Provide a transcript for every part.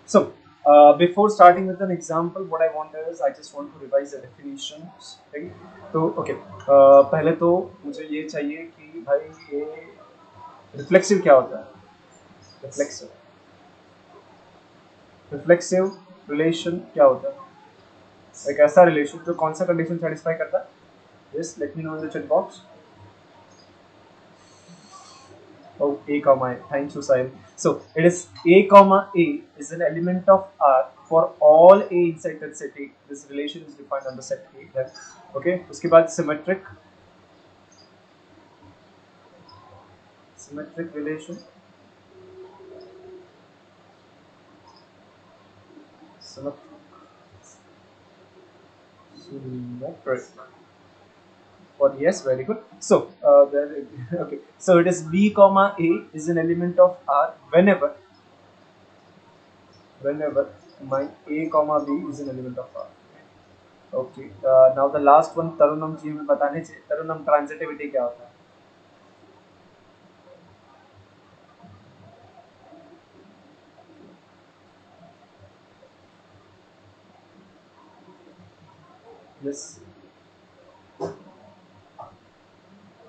So, before starting with an example, what I want is I just want to revise the definitions. Right? तो okay, पहले तो मुझे ये चाहिए कि भाई ये रिफ्लेक्सिव क्या होता है? रिफ्लेक्सिव रिफ्लेक्सिव रिलेशन क्या होता है? एक ऐसा रिलेशन जो कौन सा कंडीशन सेटिस्फाई करता है? Yes, let me know in the chat box. Oh, A comma A. Thank you, Sahil. So it is A comma A is an element of R for all A inside that set A. This relation is defined on the set A. Then, okay. उसके बाद symmetric relation, symmetric, symmetric. Or yes, very good. So there, okay. So it is B comma A is an element of R whenever my A comma B is an element of R. Okay. Now the last one तरुणम जी हमें बताने चाहिए तरुणम transitivity क्या होता है? Yes.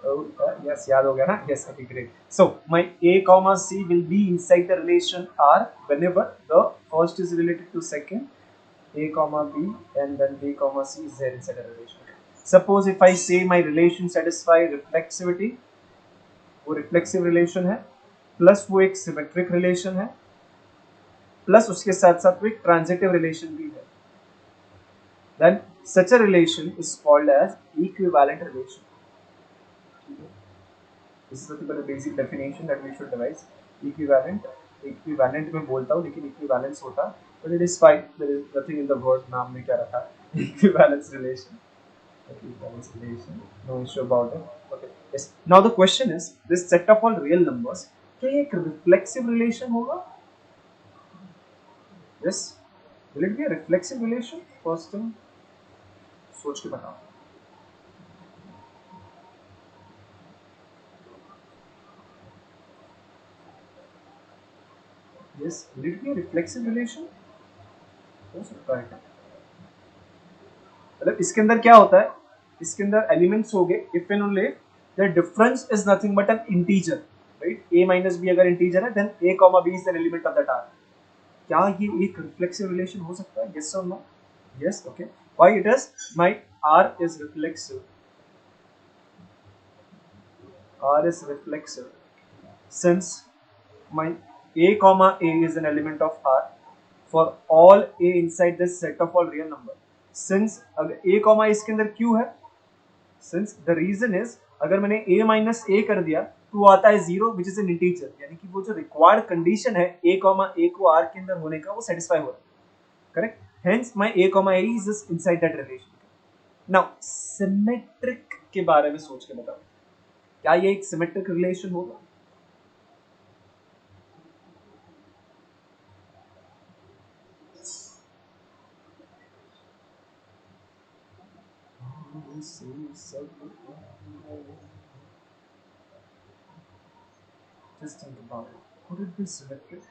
Oh, yes, याद हो गया ना? Yes, okay, great. So my A comma C will be inside the relation R whenever the first is related to second, A comma B, and then B comma C is there inside the relation. Suppose if I say my relation satisfy reflexivity, वो reflexive relation है, plus वो एक symmetric relation है, plus उसके साथ साथ वो एक transitive relation भी है. Then such a relation is called as equivalent relation. This is the basic definition that we should devise. Equivalent में बोलता हूँ लेकिन equivalence होता, but it is fine. There is nothing in the word नाम में क्या रखा equivalence relation. Equivalence relation, no issue about it. Okay. Yes. Now the question is, this set of all real numbers, क्या ये एक reflexive relation होगा? Yes. Will it be a reflexive relation? First thing, सोच के बताओ. Yes. Will it be a reflexive relation? हो सकता है. मतलब इसके अंदर क्या होता है, इसके अंदर एलिमेंट्स हो गए if and only the difference is nothing but an integer, right? A minus B अगर इंटीजर है then a comma B is an element of that R. क्या ये एक रिफ्लेक्सिव रिलेशन हो सकता है? यस और no? Yes, okay. Why it is my R is reflexive, R is reflexive since my a comma a is an element of R for all a inside this set of all real number. Since अगर a comma इसके अंदर क्यों है, since the reason is अगर मैंने a minus ए कर दिया तो वो आता है zero which is an integer, यानी कि वो जो रिक्वायर्ड कंडीशन है a कॉमा a को r के अंदर होने का वो सेटिस्फाई हो रहा है. Correct. Hence my a comma a is just inside that relation. Now symmetric के बारे में सोच के बताओ, क्या ये एक सिमेट्रिक रिलेशन होगा? Just think about it. Could it be symmetric?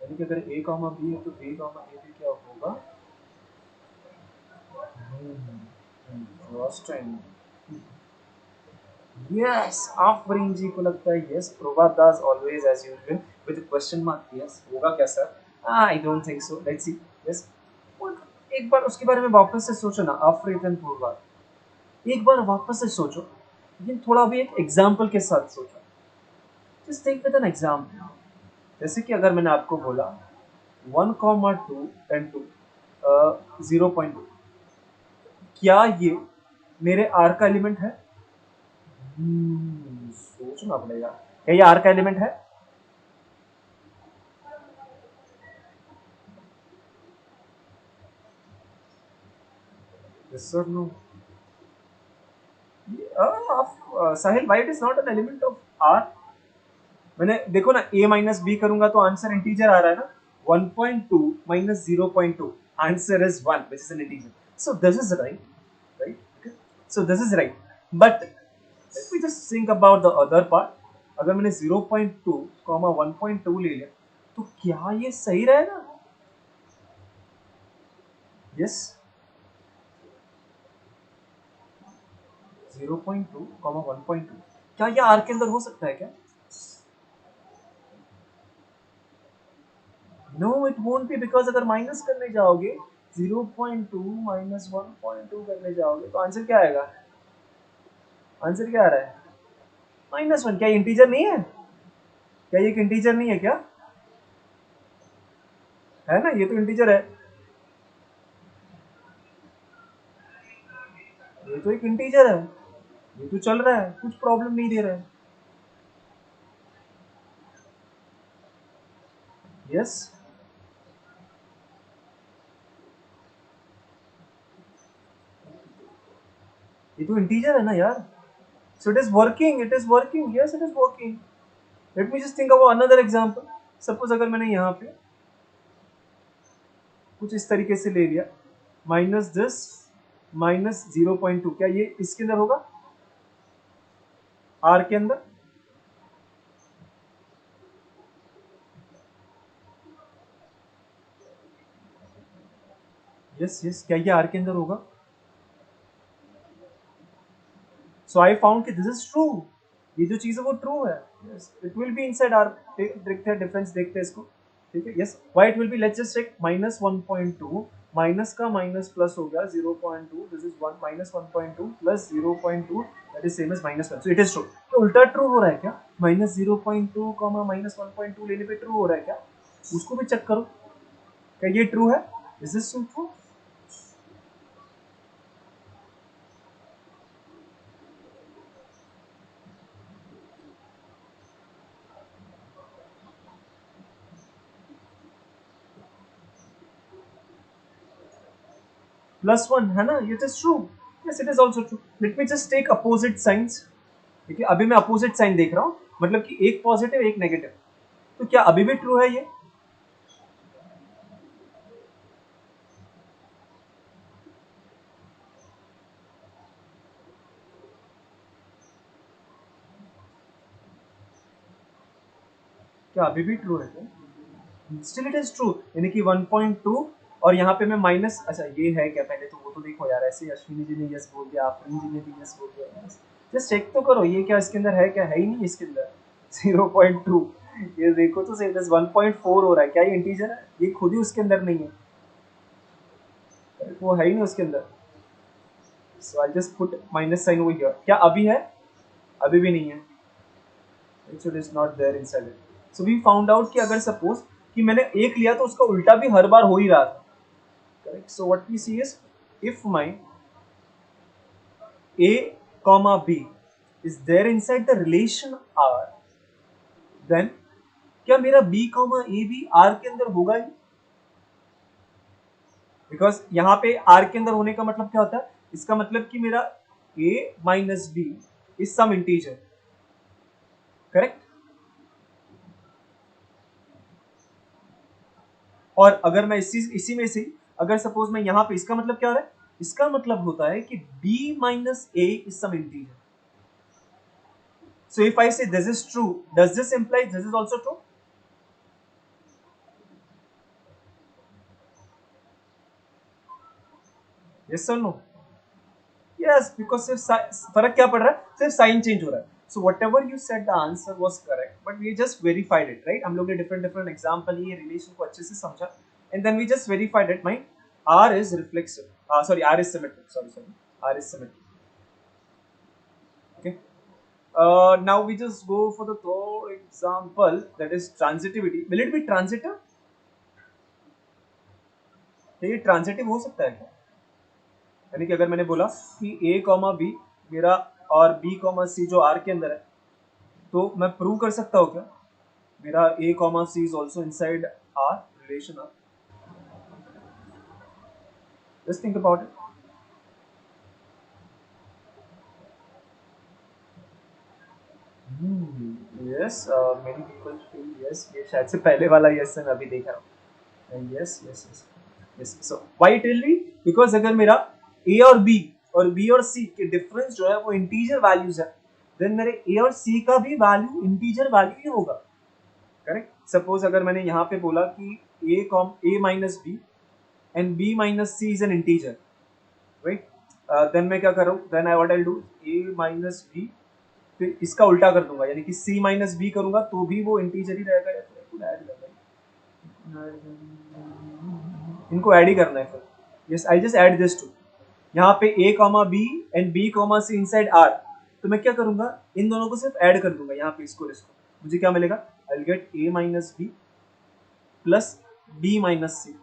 यानी कि अगर a कॉमा b है तो a कॉमा a भी क्या होगा? Last time. Yes, आफरीन जी को लगता है yes. Probab Das always as usual with a question mark. Yes, होगा क्या sir? I don't think so. Let's see. Yes. एक बार उसके बारे में वापस से सोचो ना, आफरीन पूर्वा. एक बार वापस से सोचो, लेकिन थोड़ा भी एक एग्जाम्पल के साथ सोचो. Just think with an example. जैसे कि अगर मैंने आपको बोला 1,2 and 2 0.2, क्या ये मेरे आर का एलिमेंट है? सोचना पड़ेगा. क्या ये आर का एलिमेंट है? Yes or no? Sahil, why it is not an element of R? मैंने देखो ना a माइनस बी करूंगा तो आंसर इंटीजर आ रहा है ना. 1.2 minus 0.2, answer is 1, which is an integer. So this is right, right? Okay. So this is right. But let me just think about the other part. अगर मैंने 0.2, 1.2 ले लिया तो क्या ये सही रहेगा? यस 0.2, 1.2 क्या ये आर के अंदर हो सकता है क्या? No it won't be, because अगर माइनस करने जाओगे 0.2 माइनस 1.2 करने जाओगे तो आंसर क्या आएगा? आंसर क्या आ रहा है? -1। क्या ये इंटीजर नहीं है? क्या ये एक इंटीजर नहीं है क्या? है ना, ये तो इंटीजर है, ये तो एक इंटीजर है, ये तो चल रहा है, कुछ प्रॉब्लम नहीं दे रहा है। यस ये तो इंटीजर है ना यार, so it is working, it is working, yes it is working. Let me just think about another example. Suppose अगर मैंने यहाँ पे कुछ इस तरीके से ले लिया माइनस दिस माइनस 0.2, क्या ये इसके अंदर होगा? आर के अंदर? यस यस क्या ये आर के अंदर होगा? सो आई फाउंड कि दिस इज ट्रू, ये जो चीज है वो ट्रू है। Yes it will be inside R. देखते हैं डिफरेंस, देखते हैं इसको। ठीक है, yes why it will be, let's just check -1.2 minus का माइनस प्लस हो गया 0.2, this is 1 -1.2 plus 0.2 that is same as -1, so it is true. तो उल्टा ट्रू हो रहा है क्या? -0.2 -1.2 लेने पे ट्रू हो रहा है क्या? उसको भी चेक करो, क्या ये ट्रू है? Is this true? +1 है ना, it is true. Yes it is also true. Let me just take opposite signs. ठीक है, अभी मैं अपोजिट साइन देख रहा हूँ, मतलब कि एक पॉजिटिव एक नेगेटिव, तो क्या अभी भी ट्रू है ये? क्या अभी भी ट्रू है क्या? स्टिल इट इज ट्रू, यानी कि 1.2 और यहाँ पे मैं माइनस, अच्छा ये है क्या पहले तो वो तो देखो यार, ऐसे अश्विनी जी ने यस बोल दिया, आफरीन जी ने भी यस बोल दिया, जस्ट चेक तो करो ये क्या इसके अंदर है, क्या है ही नहीं इसके अंदर। 0.2, ये देखो तो सही, 1.4 हो रहा है, क्या ये इंटीजर है? ये खुद ही उसके अंदर नहीं है, वो है ही नहीं उसके अंदर। So I just put minus sign over here, क्या अभी है? अभी भी नहीं है, it is not there inside it. So we found out कि अगर सपोज कि मैंने एक लिया तो उसका उल्टा भी हर बार हो ही रहा था, correct. So what we see is, if my a comma b is there inside the relation r, then क्या मेरा b comma a भी r के अंदर होगा ही? बिकॉज यहाँ पे r के अंदर होने का मतलब क्या होता है? इसका मतलब कि मेरा a minus b is some integer, correct. और अगर मैं इसी में से अगर सपोज मैं यहाँ पे, इसका मतलब क्या हो रहा है? इसका मतलब होता है कि b minus a is some integer. So if I say this is true, does this imply this is also true? Yes or no? Yes, because सिर्फ फर्क क्या पड़ रहा है? सिर्फ साइन चेंज हो रहा है। So whatever you said the answer was correct, but we just verified it, right? हम लोग ने different example ये relation को अच्छे से समझा, and then we just verified it. My R is reflexive. Sorry, R is symmetric. Sorry, R is symmetric. Okay. Now we just go for the third example, that is transitivity. Will it be transitive? ये transitive हो सकता है क्या? यानी कि अगर मैंने बोला कि a कॉमा बी मेरा और b कॉमा सी जो r के अंदर है, तो मैं प्रूव कर सकता हूँ क्या मेरा a comma C is also inside r relation r? Just think about it. Yes many people feel yes, ये शायद से पहले वाला यस है, मैं अभी देख रहा हूँ। Yes yes yes yes. So why tell me, because अगर मेरा a और b और c के डिफरेंस जो है वो इंटीजर वैल्यूज है, देन मेरे a और c का भी वैल्यू इंटीजर वैल्यू ही होगा, करेक्ट। सपोज अगर मैंने यहाँ पे बोला कि a minus B and b minus c is an integer, right? Then मैं क्या करूँ, then I what I'll do, a minus b, फिर इसका उल्टा कर दूंगा, यानी कि c minus b करूंगा तो भी वो इंटीजर ही रहेगा, या फिर ऐड करना है, इनको ऐड ही करना है फिर। Yes, I just add this to, यहाँ पे a comma b and b comma c inside r, तो मैं क्या करूंगा, इन दोनों को सिर्फ ऐड कर दूंगा यहाँ पे, इसको इसको, मुझे क्या मिलेगा, I will get a minus b plus b minus c,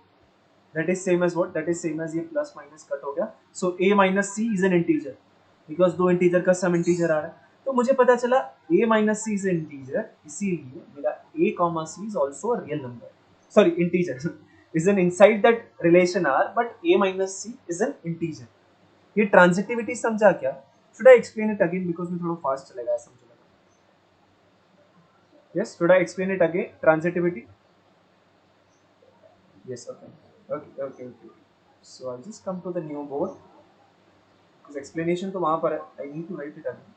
that is same as what, that is same as ये प्लस माइनस कट हो गया, so a minus c is an integer, because दो इंटीजर का some integer आ रहा है, तो मुझे पता चला a minus c is an integer, इसीलिए मेरा a comma c is also a real number, sorry integer is an inside that relation r, but a minus c is an integer। ये transitivity समझा क्या? should I explain it again, because मैं थोड़ा fast चलेगा समझ लगा। yes, should I explain it again, transitivity? yes, okay, so I'll just come to the new board, because explanation तो वहाँ पर है, I need to write it again।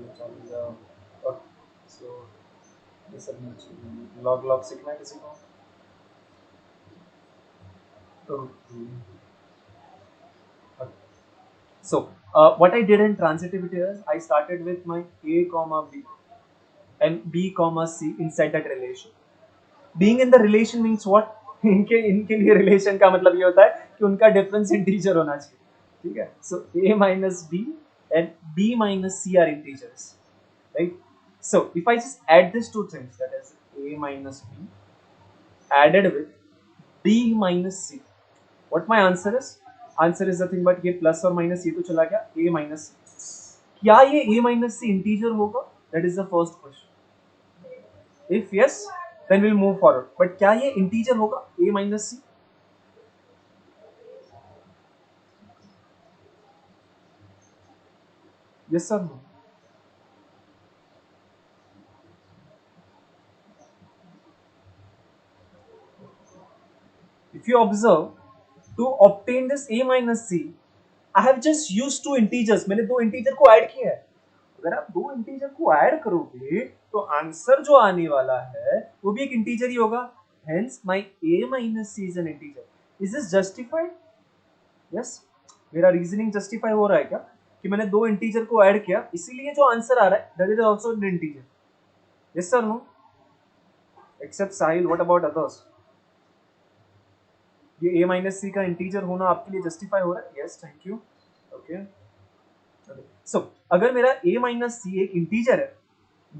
चलो so ये सब log सीखना है किसी को? So what I did in transitivity is I started with my a comma b and b comma c inside that relation। being in the relation means what, इनके लिए relation का मतलब ये होता है कि उनका difference integer होना चाहिए, ठीक है? so a minus b and b minus c are integers, right? so if I just add these two things, that is a minus b added with b minus c, what my answer is? answer is nothing but ये plus और minus ये तो चला गया, a minus c। क्या ये a minus c integer होगा? that is the first question। if yes, then we'll move forward, but क्या ये integer होगा a minus c? yes or no? if you observe, to obtain this a minus c, I have just used two integers, मैंने दो integer को add किया है। अगर आप दो इंटीजर को ऐड करोगे तो आंसर जो आने वाला है वो भी एक इंटीजर ही होगा, hence my a minus c is an integer। is this justified? yes, मेरा रीजनिंग जस्टिफाई हो रहा है क्या कि मैंने दो इंटीजर को ऐड किया इसीलिए जो आंसर आ रहा है that is also an integer? yes or no? except Sahil, what about others? ये a minus c का इंटीजर होना आपके लिए जस्टिफाई हो रहा है? yes, thank you। okay, so अगर मेरा a minus c एक इंटीजर है,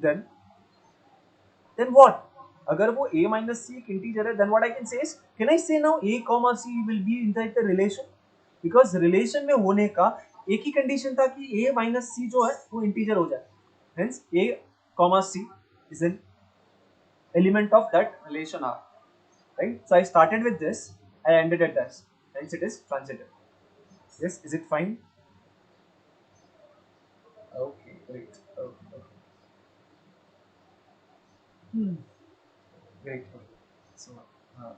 then what? अगर वो a minus c एक इंटीजर है, then what I can say is, can I say now a comma c will be inside the relation? because relation में होने का एक ही कंडीशन था कि a minus c जो है वो इंटीजर हो जाए, hence a comma c is an element of that relation R, right? so I started with this, I ended at this, hence it is transitive। yes, is it fine? okay, great, okay. Great. So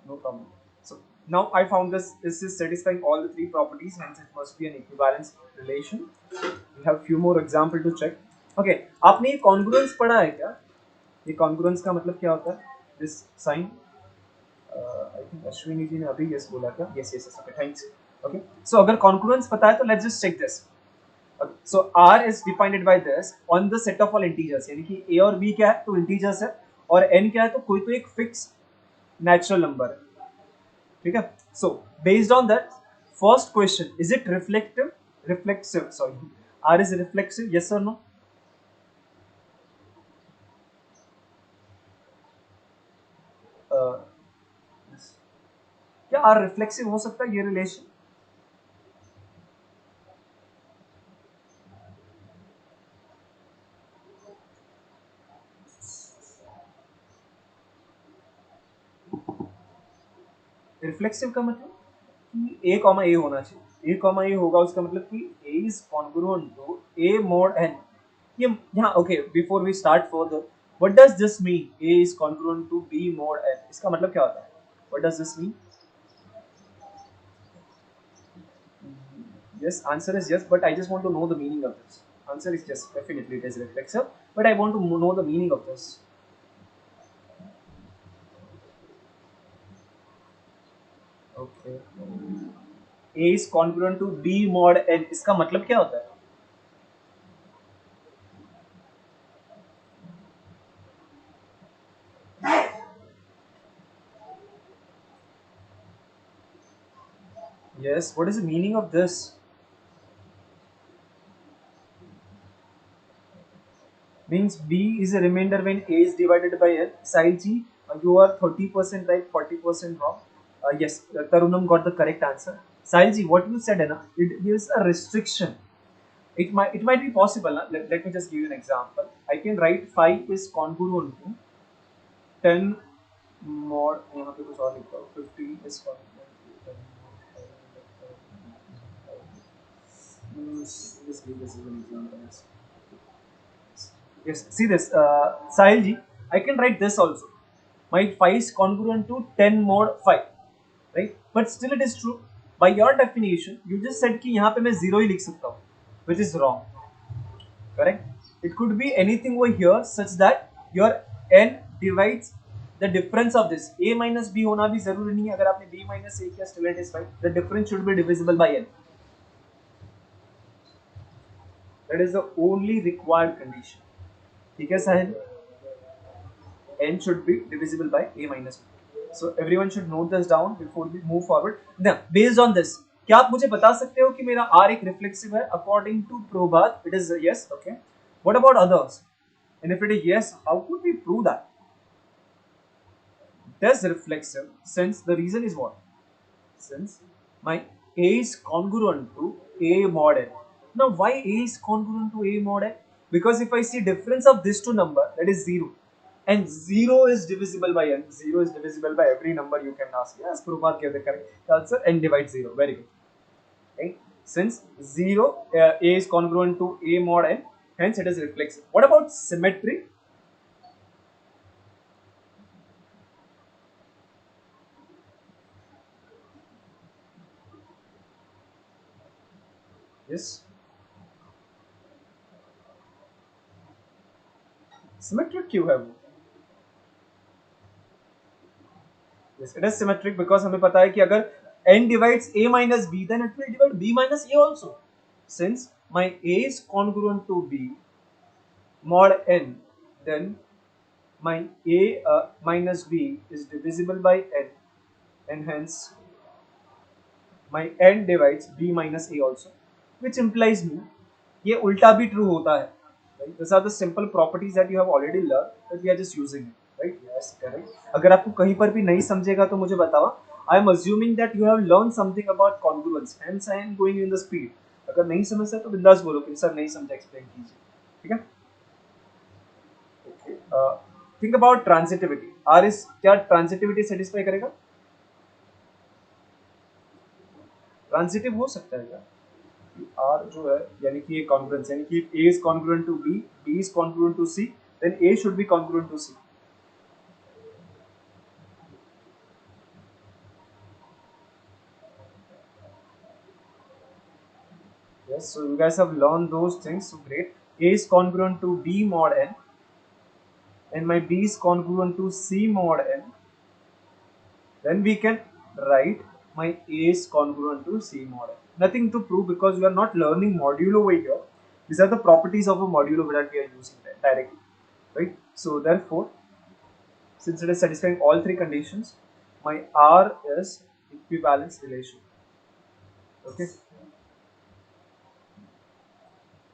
no problem. So now I found this is satisfying all the three properties, hence it must be an equivalence relation। We have few more example to check। Okay, आपने ये congruence पढ़ा है क्या? ये congruence का मतलब क्या होता है? This sign, I think Ashwini ji ने अभी yes बोला क्या? Yes, okay, thanks। Okay, so अगर congruence पता है तो let's just check this। so R is defined by this on the set of all integers, यानी कि a और b क्या है तो integers है, और n क्या है तो कोई तो एक फिक्स नेचुरल नंबर है, ठीक है? So based on that, first question, is it reflexive, sorry, R is reflexive, yes और नो? क्या आर रिफ्लेक्सिव हो सकता है ये रिलेशन? रिफ्लेक्सिव का मतलब कि a कॉमा a होना चाहिए, a कॉमा a होगा उसका मतलब कि a is congruent to a mod n। ये यहाँ okay, before we start further, what does this mean a is congruent to b mod n? इसका मतलब क्या होता है? What does this mean? Yes, answer is yes, but I just want to know the meaning of this. Answer is yes, definitely it is reflexive, but I want to know the meaning of this. Okay. A is congruent to B mod N. इसका मतलब क्या होता है? Yes, what is the meaning of this? Means B is a remainder when A is divided by N. Side G, you are 30% right, 40% wrong. Yes, Tarunam got the correct answer. Sahil ji, what you said, na, it gives a restriction. It might be possible. Na? Let me just give you an example. I can write 5 is congruent to 10 mod. यहाँ पे कुछ और लिखता हूँ. 15 is congruent to 10 mod. Just give this as an example. Yes, see this, Sahil ji, I can write this also. My 5 is congruent to 10 mod 5, right? But still it is true. By your definition, you just said कि यहाँ पे मैं 0 ही लिख सकता हूँ, which is wrong, correct? It could be anything over here such that your n divides the difference of this. A minus B होना भी जरूरी नहीं है. अगर आपने B minus A किया, still it is fine. The difference should be divisible by n. That is the only required condition. ठीक है साहिल? N should be divisible by A minus B. So everyone should note this down before we move forward. Now, based on this, क्या आप मुझे बता सकते हो कि मेरा R एक reflexive है? According to Prabhat, it is yes. Okay. What about others? And if it is yes, how could we prove that? It is reflexive since the reason is what? Since my A is congruent to A mod N. Now, why A is congruent to A mod N? Because if I see difference of this two number, that is 0. And 0 is divisible by n. 0 is divisible by every number you can ask. Yes, Prabhat gave the correct answer. N divides 0. Very good. Right? Since 0, A is congruent to A mod n, hence it is reflexive. What about symmetry? Yes. Symmetric क्यों है वो? Yes, it is symmetric because हमें पता है कि अगर n divides A minus B, then it will divide B minus A also. Since my A is congruent to B mod n, then my A minus B is divisible by n, and hence my n divides B minus A also, which implies me ये उल्टा भी true होता है. Right? These are the simple properties that you have already learned, that we are just using it. Right? Yes, correct. अगर आपको कहीं पर भी नहीं समझेगा तो मुझे बताओ. I am assuming that you have learned something about congruence, hence I am going in the speed. अगर नहीं समझता तो बिंदास बोलो कि सर नहीं समझा, एक्सप्लेन कीजिए. ठीक है? Okay. Think about transitivity. R is क्या transitivity satisfy करेगा? Transitive हो सकता है क्या? R जो है यानी कि ये congruence यानी कि A is congruent to B, B is congruent to C, then A should be congruent to C. Yes, so you guys have learned those things, so great. A is congruent to B mod n, and my B is congruent to C mod n. Then we can write my A is congruent to C mod n. Nothing to prove because we are not learning modulo over here. These are the properties of a modulo that we are using directly, right? So therefore, since it is satisfying all three conditions, my R is equivalence relation. Okay.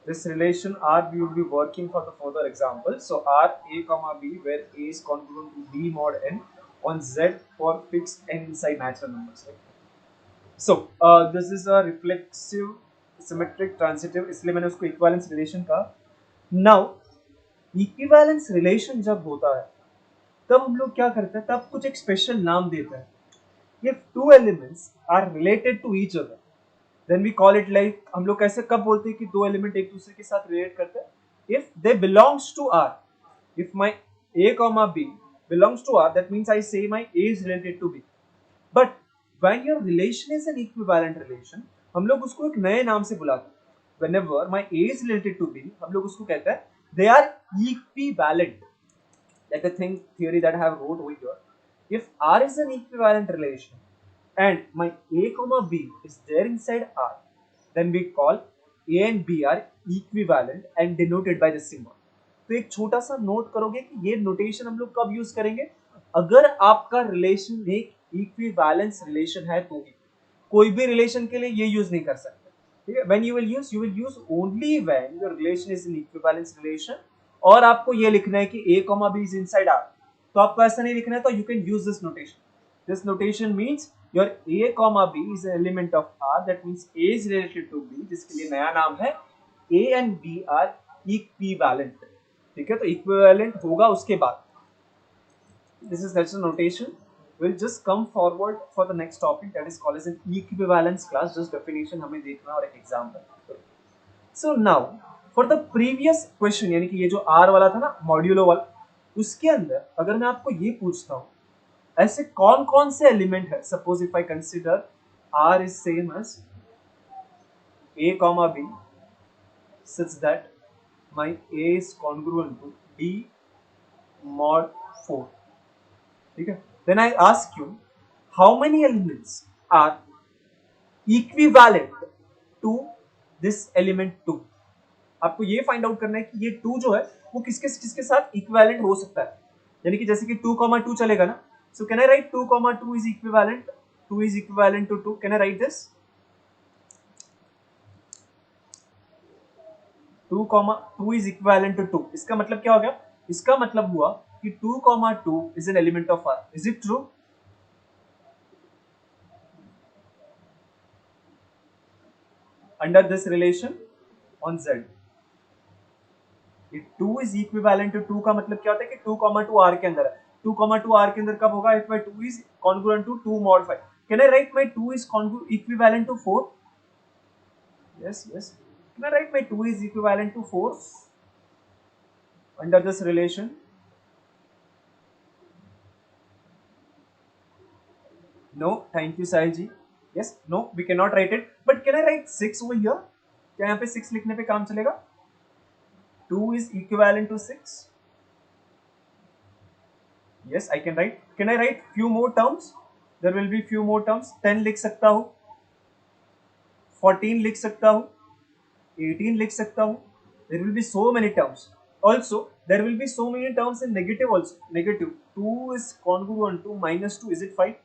This relation R we will be working for the further example. So R A comma B, where A is congruent to B mod n on Z for fixed n inside natural numbers. Right? So this is a reflexive symmetric transitive, इसलिए मैंने उसको equivalence relation कहा. Now equivalence relation जब होता है तब हम लोग क्या करते हैं, तब कुछ एक स्पेशल नाम देते हैं. If two elements are related to each other, then we call it like, हम लोग कैसे कब बोलते हैं कि दो एलिमेंट एक दूसरे के साथ रिलेट करते हैं? If they belongs to R, if my A comma B belongs to R, that means I say my A is related to B. But when your relation is an equivalent relation, हम लोग उसको एक नए नाम से बुलाते हैं. Whenever my A is related to B, हम लोग उसको कहते हैं they are equivalent. Like a theory that I have wrote over here. If R is an equivalent relation and my A comma B is there inside R, then we call A and B are equivalent and denoted by this symbol. तो एक छोटा सा note करोगे कि ये notation हम लोग कब यूज करेंगे, अगर आपका रिलेशन एक इक्विवेलेंस रिलेशन है तो ही. कोई भी रिलेशन के लिए ये यूज नहीं कर सकते. ठीक है, when you will use only when your relation is in equivalence relation. और आपको ये लिखना है कि a comma b is inside R, तो आपको ऐसा नहीं लिखना है, तो you can use this notation. This notation means your a comma b is an element of R, that means a is related to b, जिसके लिए नया नाम है a and b are equivalent. ठीक है, तो इक्विवेलेंट होगा उसके बाद. This is such a notation. We'll just come forward for the next topic, that is called as an equivalence class. Just definition हमें देखना और एक example. So now for the previous question, यानी कि ये जो R वाला था ना, मॉड्यूलो वाला, उसके अंदर अगर मैं आपको ये पूछता हूँ ऐसे कौन कौन से एलिमेंट है. Suppose if I consider R is same as A comma B such that my A is congruent to D mod 4. ठीक है, then I ask you how many elements are equivalent to this element 2. आपको ये find out करना है कि ये 2 जो है वो किसके किसके साथ इक्विवेलेंट हो सकता है. यानी कि जैसे कि 2,2 चलेगा ना, so can I write 2,2 is equivalent, 2 is equivalent to 2. Can I write this 2,2 is equivalent to 2. इसका मतलब क्या हो गया, इसका मतलब हुआ कि 2,2 is an element of R. Is it true? Under this relation on Z, 2 is equivalent to 2 का मतलब क्या होता है कि 2,2 R के अंदर है. 2,2 R के अंदर कब होगा? if my 2 is congruent to 2 mod 5. Can I write my 2 is equivalent to 4? Yes. Can I write my 2 is equivalent to 4 under this relation? No, thank you Sahil ji. Yes, no, we cannot write it. But can I write 6 over here? क्या यहाँ पे 6 लिखने पे काम चलेगा? 2 is equivalent to 6. Yes, I can write. Can I write few more terms? There will be few more terms. 10 लिख सकता हूँ, 14 लिख सकता हूँ, 18 लिख सकता हूँ. There will be so many terms. Also, there will be so many terms in negative also. Negative. 2 is congruent to minus 2. Is it fine?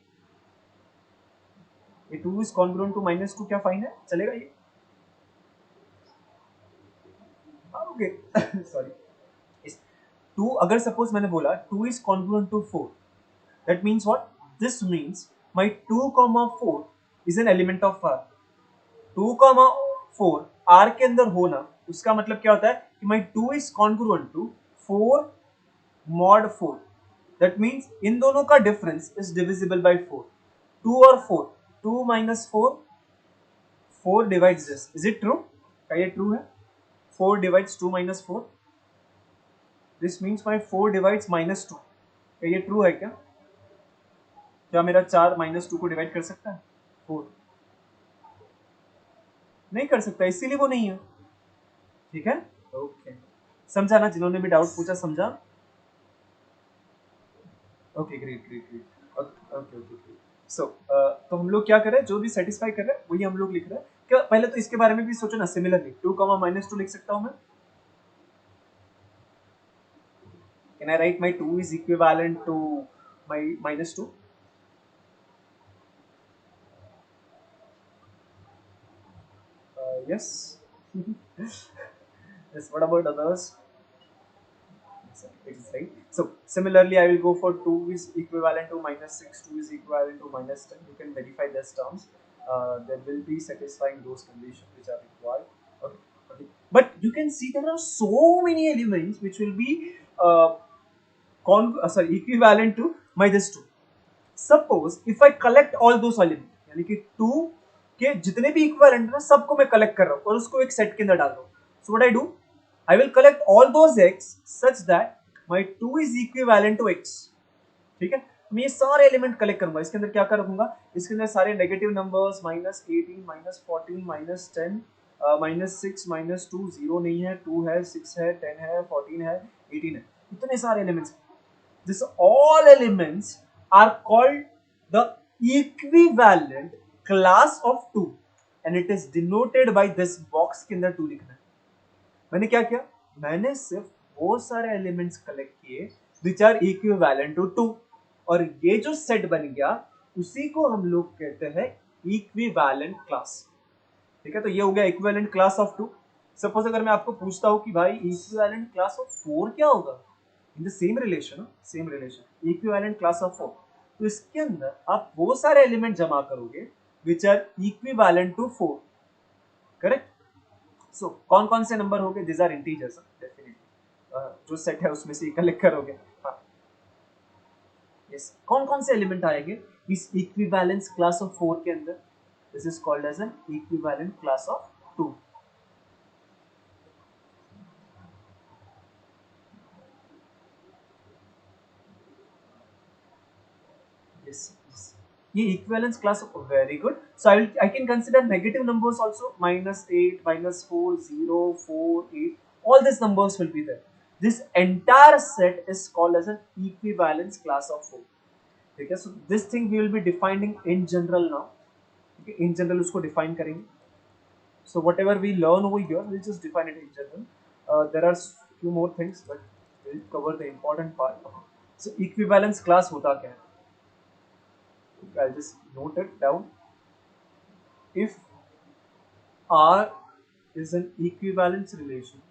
ये 2 is congruent to minus 2 क्या fine है? चलेगा ये? Okay. Sorry. 2 अगर suppose मैंने बोला 2 is congruent to 4, that means what? This means my 2,4 is an element of R. 2,4 R के अंदर होना उसका मतलब क्या होता है कि my 2 is congruent to 4 mod 4. That means इन दोनों का डिफरेंस is divisible by 4. 2 और 4, 2 minus 4, 4 divides this. Is it true? क्या ये true है? 4 divides 2 minus 4. This means my 4 divides minus 2. क्या ये true है क्या? क्या मेरा 4 minus 2 को डिवाइड कर सकता है? 4 नहीं कर सकता, इसीलिए वो नहीं है. ठीक है, ओके. समझा ना, जिन्होंने भी डाउट पूछा समझा? Okay, great. ओके. सो तो हम लोग क्या कर रहे हैं, जो भी सेटिस्फाई कर रहे हैं वही हम लोग लिख रहे हैं. क्या पहले तो इसके बारे में भी सोचो ना. सिमिलरली 2, -2 लिख सकता हूं मैं. Can I write my 2 is equivalent to my -2? Yes. Yes. What about others? It is right. So similarly, I will go for 2 is equivalent to -6, 2 is equivalent to -10. You can verify these terms. There will be satisfying those conditions which are required. Okay. But you can see there are so many elements which will be equivalent to -2. Suppose if I collect all those elements, यानी कि 2 के जितने भी equivalent है ना सबको मैं collect कर रहा हूँ और उसको एक सेट के अंदर डाल रहा हूँ. So what I do? I will collect all those x such that my 2 is equivalent to x. ठीक है, मैं ये सारे एलिमेंट कलेक्ट करूंगा, इसके अंदर क्या क्या रखूंगा, इसके अंदर सारे नेगेटिव नंबर्स, -18 -14 -10 -6 -2, 0 नहीं है, 2 है, 6 है, 10 है, 14 है, 18 है, इतने सारे elements. This all elements are called the equivalent class of 2 and it is denoted by this box के अंदर 2 लिखना है. मैंने क्या किया, मैंने सिर्फ वो सारे एलिमेंट्स कलेक्ट किए विच आर इक्विवेलेंट टू 2, और ये जो सेट बन गया उसी को हम लोग कहते हैं इक्विवेलेंट क्लास. ठीक है, तो ये हो गया इक्विवेलेंट क्लास ऑफ 2. सपोज अगर मैं आपको पूछता हूं कि भाई इक्विवेलेंट क्लास ऑफ 4 क्या होगा, in the same relation equivalent class of 4, तो इसके अंदर आप वो सारे एलिमेंट जमा करोगे which are equivalent to 4. Correct. So कौन कौन से नंबर होंगे, दिस आर इंटीजर्स डेफिनेटली, जो सेट है उसमें से कलेक्ट करोगे. हाँ, यस, कौन कौन से एलिमेंट आएंगे इस इक्विवेलेंस क्लास ऑफ 4 के अंदर, this is called as an equivalent class of 2. yes, yes. ये equivalence class of, very good. So I can consider negative numbers also, -8 -4 0 4 8, all these numbers will be there. This entire set is called as an equivalence class of 4. ठीक है, so this thing we will be defining in general now. ठीक है, in general उसको define करेंगे. So whatever we learn over here, we'll just define it in general. There are few more things, but we'll cover the important part. So equivalence class होता क्या है? I'll just note it down. If R is an equivalence relation,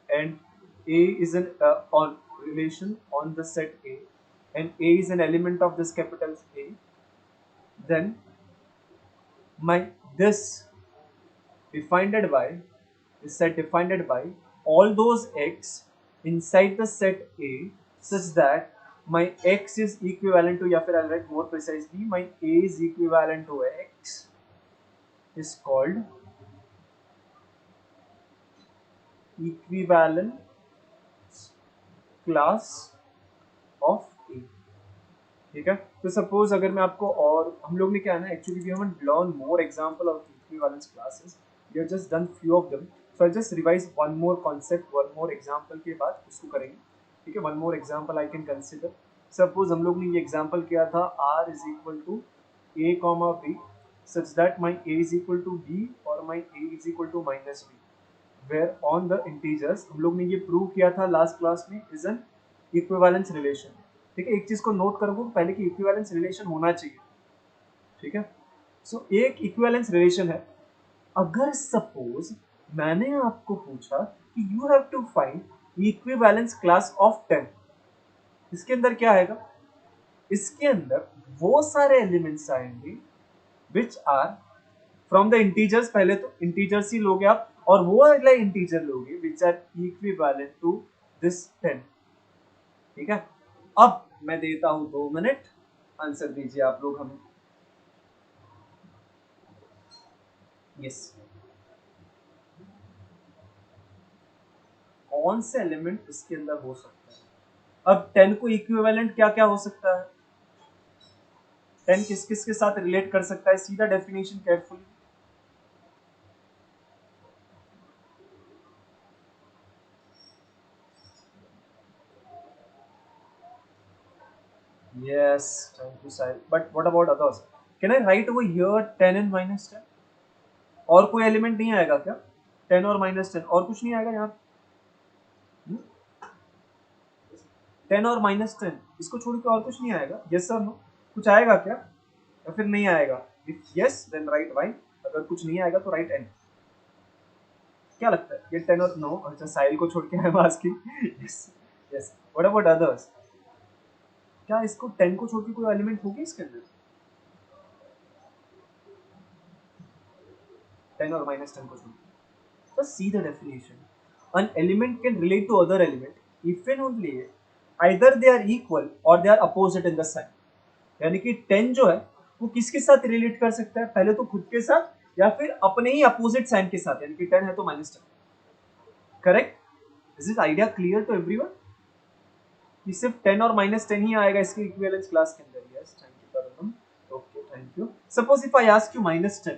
and A is an on relation on the set A, and A is an element of this capital A, then my this defined by is set defined by all those x inside the set A such that my x is equivalent to, या फिर I'll write more precisely, my A is equivalent to x is called equivalent class of A. ठीक है, तो suppose अगर मैं आपको, और हम लोग ने क्या है ना, actually we haven't learn more example of equivalence classes, we have just done few of them. So I just revise one more concept, one more example के बाद उसको करेंगे. ठीक है, one more example I can consider. Suppose हम लोग ने ये एग्जांपल किया था r is equal to a comma b such that my a is equal to b और my a is equal to minus b, where on the integers हम लोग ने ये प्रूव किया था लास्ट क्लास में इज एन इक्विवेलेंस रिलेशन. ठीक है, एक चीज को नोट करोगे पहले कि इक्विवेलेंस रिलेशन होना चाहिए. ठीक है, सो एक इक्विवेलेंस रिलेशन है. अगर सपोज मैंने आपको पूछा कि you have to find equivalence class of 10, इसके अंदर क्या आएगा, इसके अंदर वो सारे एलिमेंट्स आएंगे which are from the integers, पहले तो इंटीजर्स ही लोगे आप, और वो अगला इंटीजर लोगे which are equivalent to this 10. ठीक है, अब मैं देता हूं 2 मिनट, आंसर दीजिए आप लोग हमें. यस, कौन से एलिमेंट इसके अंदर हो सकता है. अब 10 को इक्विवेलेंट क्या क्या हो सकता है, 10 किस किस के साथ रिलेट कर सकता है, सीधा definition carefully. Yes, thank you, Sahil. But what about others? Can I write over here 10 and -10? और कोई एलिमेंट नहीं आएगा क्या, 10 और -10 और कुछ नहीं आएगा यहाँ. 10 और -10 इसको छोड़ के और कुछ नहीं आएगा, यस सर नो, कुछ आएगा क्या या फिर नहीं आएगा. If yes then write y, अगर कुछ नहीं आएगा तो राइट n. क्या लगता है ये 10 और नो, अच्छा साहिल को छोड़ के I am asking. Yes yes, what about others, क्या इसको 10 को छोड़ के कोई एलिमेंट होगी इसके अंदर, 10 और -10 को छोड़ के. Just see the definition. An element can relate to other element if and only either they are equal or they are opposite in the sign. यानी कि 10 जो है वो किसके साथ रिलेट कर सकता है, पहले तो खुद के साथ या फिर अपने ही अपोजिट साइन के साथ, यानी कि 10 है तो -10. Correct? Is this idea clear to everyone? कि सिर्फ 10 और -10 ही आएगा इसके इक्विवेलेंस क्लास के अंदर? Yes, thank you Tarun. Okay, thank you. Suppose if I ask you -10,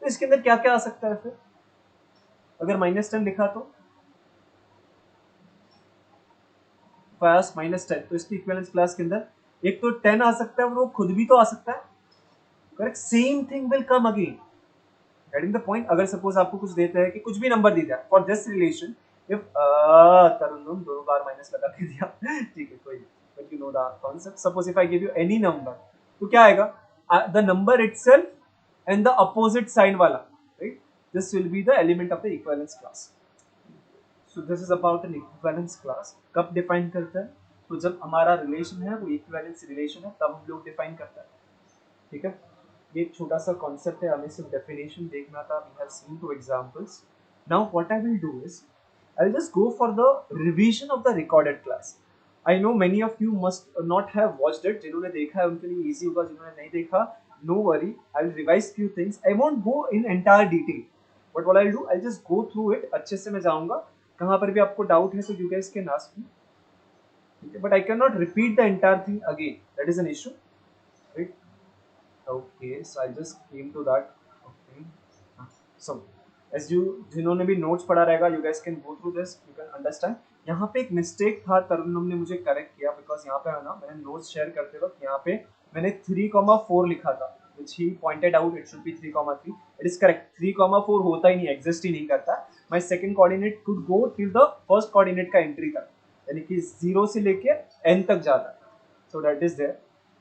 तो इसके अंदर क्या क्या आ सकता है फिर? अगर -10 लिखा तो -10, तो इसकी इक्विवेलेंस क्लास के अंदर एक तो 10 आ सकता है और वो खुद भी तो आ सकता है, correct? Same thing will come again. Getting the point? अगर सपोज आपको कुछ देता है कि कुछ भी नंबर दिया फॉर दिस रिलेशन, इफ तरुण दो बार माइनस लगा के दिया ठीक है, कोई नहीं, but you know the concept. Suppose if I give you any number, तो क्या आएगा? The number itself and the opposite sign वाला, right? This will be the element of the equivalence class. So this is about an equivalence class. कब define करता है? तो जब हमारा रिलेशन है वो इक्विवेलेंस रिलेशन है, तब हम लोग डिफाइन करता है, ठीक है? ये एक छोटा सा कॉन्सेप्ट है, हमें सिर्फ डेफिनेशन देखना था। We have seen two examples. Now what I will do is I will just go for the revision of the recorded class. I know many of you must not have watched it. जिन्होंने देखा है उनके लिए easy होगा, जिन्होंने नहीं देखा no worry, I will revise few things. I won't go in entire detail, but what I will do, I just go through it. अच्छे से मैं जाऊंगा, कहाँ पर भी आपको डाउट है तो यू गाइस कैन आस्क मी, ठीक है? But I can not repeat the entire thing again, that is an issue, right? Okay, so I just came to that. Okay, so as you जिन्होंने भी नोट्स पढ़ा रहेगा, you guys can go through this, you can understand. यहाँ पे एक mistake था, तरुण ने मुझे करेक्ट किया, बिकॉज यहाँ पे है ना, मैंने नोट्स शेयर करते वक्त यहाँ पे मैंने 3,4 लिखा था, which he pointed out it should be 3,3. It is correct. 3,4 होता ही नहीं, एग्जिस्ट ही नहीं करता. My second coordinate could go till the first coordinate का एंट्री तक, यानी कि 0 से लेके n तक जाता है. So that is there.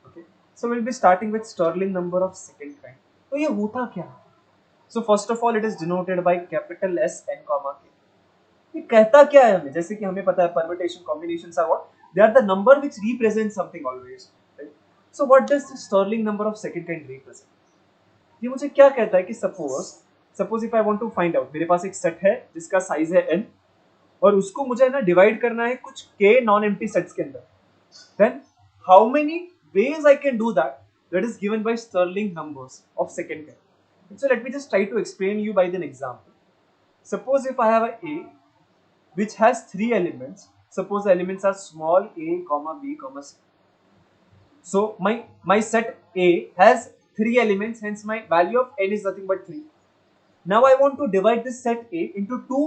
Okay. So we'll be starting with Stirling number of second kind. तो ये होता क्या है? So first of all, it is denoted by capital S n comma k. ये कहता क्या है हमें? जैसे कि हमें पता है permutation combinations are what? They are the number which represent something always. Right? So what does the Stirling number of second kind represent? ये मुझे क्या कहता है कि suppose if I want to find out, मेरे पास एक सेट है जिसका साइज है n और उसको मुझे ना डिवाइड करना है कुछ k नॉन एम्प्टी सेट्स के अंदर. Then how many ways I can do that? That is given by Stirling numbers of second kind. So let me just try to explain you by an example. Suppose if I have a which has 3 elements. Suppose the elements are small a, comma b, comma c. So my set A has 3 elements, hence my value of n is nothing but 3. Now I want to divide this set A into 2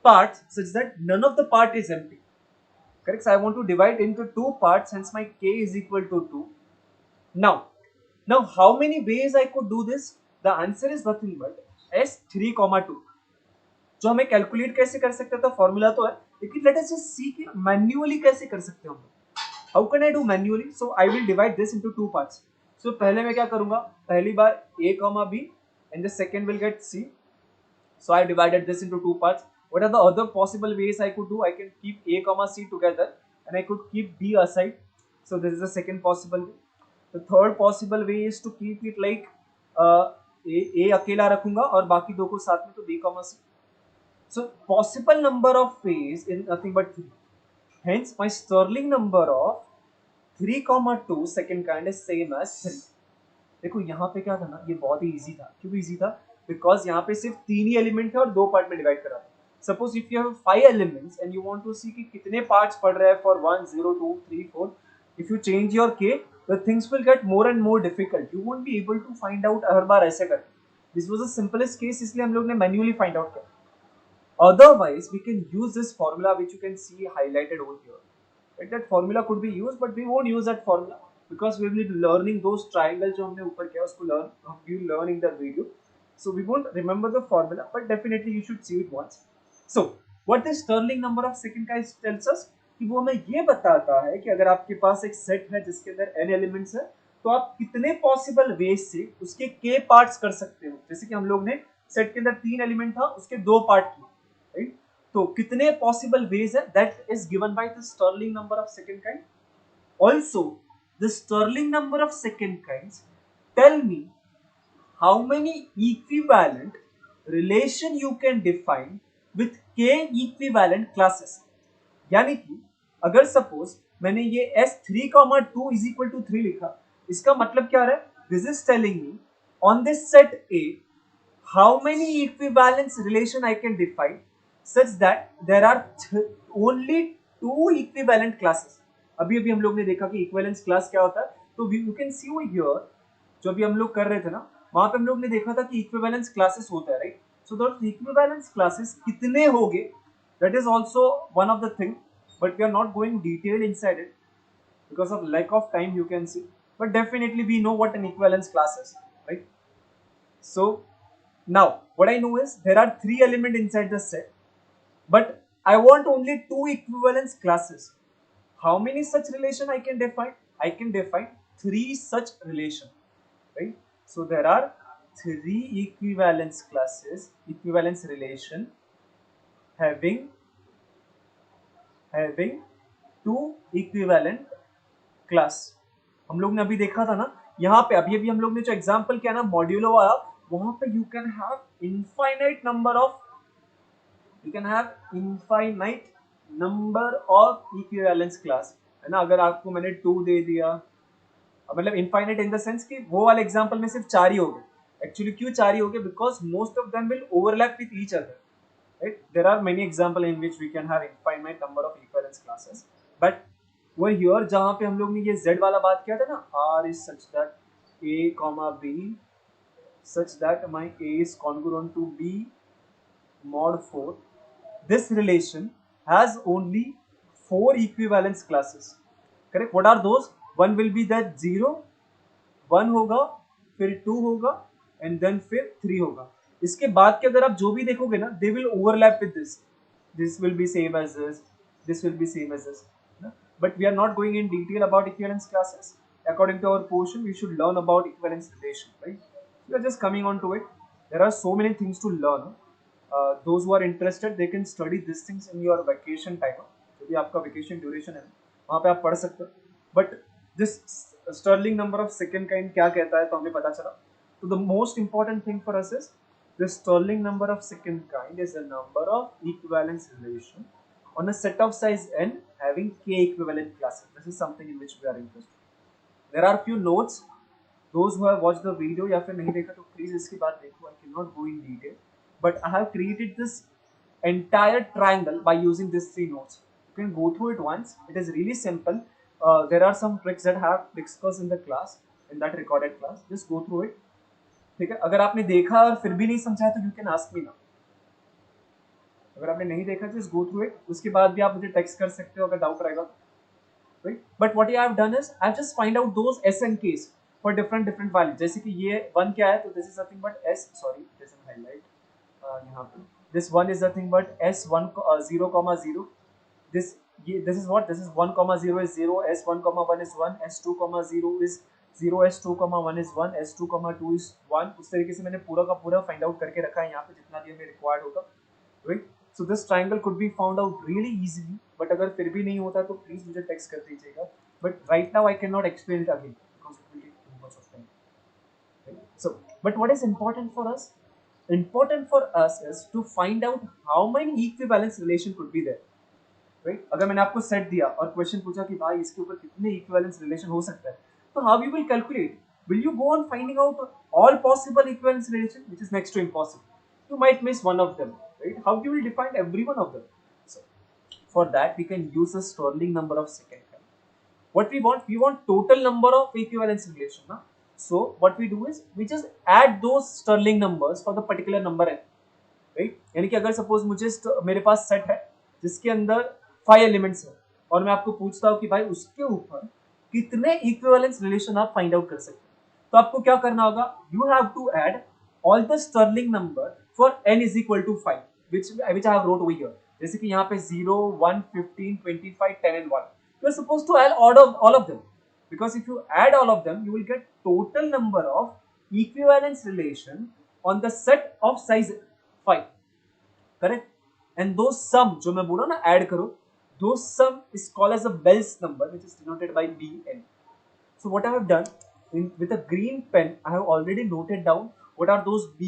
parts such that none of the part is empty. Correct? So I want to divide into 2 parts, hence my k is equal to 2. Now how many ways I could do this? The answer is nothing but S3, 2. जो हमें calculate कैसे कर सकते था, formula तो है, लेकिन let us just see कि मैन्युअली कैसे कर सकते हो हम. How can I do manually? So I will divide this into 2 parts. So पहले मैं क्या करूंगा, पहली बार a, b and the second will get c. So I divided this into 2 parts. What are the other possible ways I could do? I can keep a, c together and I could keep b aside. So this is the second possible way. The third possible way is to keep it like a अकेला रखूंगा और बाकी दो को साथ में, तो b, c. So possible number of ways is nothing but 3. Hence my Stirling number of 3, 2 second kind is same as 3. देखो यहाँ पे क्या था ना, ये बहुत ही इजी था. क्यों इजी था? बिकॉज यहाँ पे सिर्फ 3 ही एलिमेंट है और 2 पार्ट में डिवाइड करा था. Suppose if you have 5 elements and you want to see कि कितने पार्ट्स पड़ रहे हैं for 1, 0, 2, 3, 4, if you change your K, the things will get more and more difficult. You won't be able to find out हर बार ऐसे करके. This was the simplest case, इसलिए हम लोग ने मैन्युअली फाइंड आउट किया. Otherwise, we can use this formula which you can see highlighted over here. Right? That formula could be used, but we won't use that formula because we will be learning those triangles जो हमने ऊपर किया उसको we will learn in the video. So we won't remember the formula, but definitely you should see it once. So what the Stirling number of second kind tells us कि वो हमें ये बताता है कि अगर आपके पास एक सेट है जिसके अंदर n एलिमेंट्स है, तो आप कितने पॉसिबल वेज से उसके k पार्ट्स कर सकते हो. जैसे कि हम लोग ने सेट के अंदर 3 एलिमेंट था, उसके 2 पार्ट किए. Right? तो कितने पॉसिबल वेज है, that is given by the Stirling number of second kind. Also, the Stirling number of second kinds tell me how many equivalent relation you can define with k equivalent classes. यानी कि अगर suppose मैंने ये S3, 2 is equal to 3 लिखा, इसका मतलब क्या है? This is telling me on this set A how many equivalence relation I can define such that there are only two equivalent classes. अभी अभी हम लोग ने देखा कि इक्विवेलेंस क्लास क्या होता है, तो you can C over here, जो अभी हम लोग कर रहे थे ना, वहां पे हम लोग ने देखा था कि इक्विवेलेंस क्लासेस होता है, right. So those equivalence classes कितने होंगे, that is also one of the thing, but we are not going detail inside it because of lack of time, you can see, but definitely we know what an equivalence class is, right? So now what I know is there are three elements inside the set, but I want only two equivalence classes. How many such relation I can define? I can define three such relation, right? So there are three equivalence classes, equivalence relation having two equivalent class. हम लोग ने अभी देखा था ना, यहाँ पे अभी अभी हम लोग ने जो एग्जांपल किया ना मॉड्यूलो वाला, वहां पे you can have infinite number of equivalence class, है ना. अगर आपको मैंने 2 दे दिया, मतलब इनफाइनाइट इन द सेंस कि वो वाले एग्जांपल में सिर्फ 4 ही हो गए. एक्चुअली क्यों 4 ही हो गए? Because most of them will overlap with each other, right? There are many examples in which we can have infinite number of equivalence classes, but over here जहाँ पे हम लोग ने ये z वाला बात किया था ना, r is such that a comma b such that my a is congruent to b mod 4, this relation has only 4 equivalence classes, correct? What are those? One will be that 0, 1 होगा, फिर 2 होगा, and then फिर 3 होगा. इसके बाद के अगर आप जो भी देखोगे ना, they will overlap with this will be same as this will be same as this, but we are not going in detail about equivalence classes. According to our portion, we should learn about equivalence relation, right? We are just coming on to it. There are so many things to learn. Those who are interested, they can study these things in your vacation time. जो भी आपका vacation duration है, वहाँ पे आप पढ़ सकते हो. But this Stirling number of second kind क्या कहता है, तो हमें पता चला. So the most important thing for us is the Stirling number of second kind is the number of equivalence relation on a set of size n having k equivalent classes. This is something in which we are interested. There are few notes. Those who have watched the video या फिर नहीं देखा तो please इसकी बात देखो. I cannot go in detail, but I have created this entire triangle by using these 3 notes. You can go through it once. It is really simple. There are some tricks that have discussed in the class, in that recorded class. Just go through it. ठीक है. अगर आपने देखा और फिर भी नहीं समझा तो you can ask me now. अगर आपने नहीं देखा जस्ट गो थ्रू इट, उसके बाद भी आप मुझे टेक्स्ट कर सकते हो अगर डाउट रहेगा, right. But what I have done is I have just find out those S and case for different value. जैसे कि ये 1 क्या है, तो this is nothing but S, sorry this is highlight यहाँ पे, this 1 is nothing but S 1 0,0. This is what, this is 1,0 is 0, s1,1 is 1, s2,0 is 0, s2,1 is 1, s2,2 is 1. उस तरीके से मैंने पूरा का पूरा फाइंड आउट करके रखा है यहाँ पे जितना भी हमें रिक्वायर्ड होगा, right. So this triangle could be found out really easily, but अगर फिर भी नहीं होता तो प्लीज मुझे टेक्स्ट कर दीजिएगा. But right now I cannot explain it again because it will take too much of time. Right? So, but what is important for us? Important for us is to find out how many equivalence relation could be there. Right? अगर मैंने आपको set दिया और question पूछा कि भाई इसके ऊपर कितने equivalence relation हो सकता है, तो how you will calculate? Will you go on finding out all possible equivalence relation, which is next to impossible? You might miss one of them. Right? How you will define every one of them? So, for that we can use the Stirling number of second kind. What we want total number of equivalence relation. Na? So what we do is we just add those Stirling numbers for the particular number n. Right? यानी कि अगर suppose मुझे मेरे पास set है जिसके अंदर 5 elements है और मैं आपको पूछता हूँ कि भाई उसके ऊपर कितने इक्विवेलेंस रिलेशन आप फाइंड आउट कर सकते हैं, तो आपको क्या करना होगा, you have to add all the Stirling number for n is equal to 5, which I have wrote over here. जैसे कि यहाँ पे 0, 1, 15, 25, 10 and 1. You are supposed to add all of them, because if you add all of them, you will get total number of equivalence relation on the set of size 5. Correct? And those sum जो मैं बोला ना add करो, those sum is called as a Bell's number, which is denoted by Bn. So what I have done with a green pen, I have already noted down what are those B.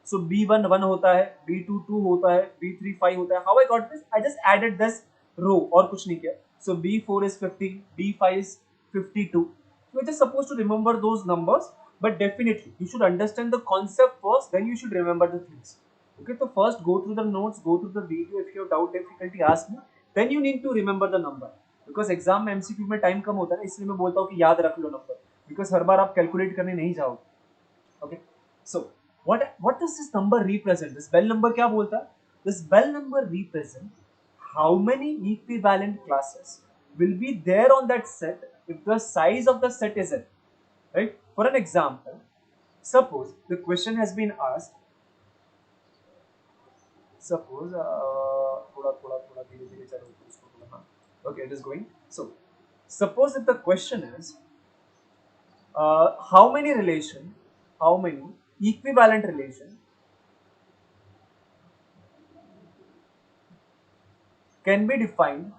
So B1 1 होता है, B2 2 होता है, B3 5 होता है. How I got this? I just added this row और कुछ नहीं किया. So B4 is 50, B5 is 52. You are just supposed to remember those numbers, but definitely you should understand the concept first, then you should remember the things. Okay, so first go through the notes, go through the video. If you have doubt, difficulty, ask me. Then you need to remember the number. Because exam में MCQ में time कम होता है ना, इसलिए मैं बोलता हूँ कि याद रख लो नंबर. बिकॉज हर बार आप कैलकुलेट करने नहीं जाओगे. Okay, so what does this number represent? This bell number क्या बोलता है? This bell number represent how many equivalent classes will be there on that set if the size of the set is n. Right? For an example, suppose the question has been asked. Suppose थोड़ा थोड़ा थोड़ा धीरे धीरे चलो उसको थोड़ा हाँ. Okay, it is going. So suppose if the question is how many equivalent relation can be defined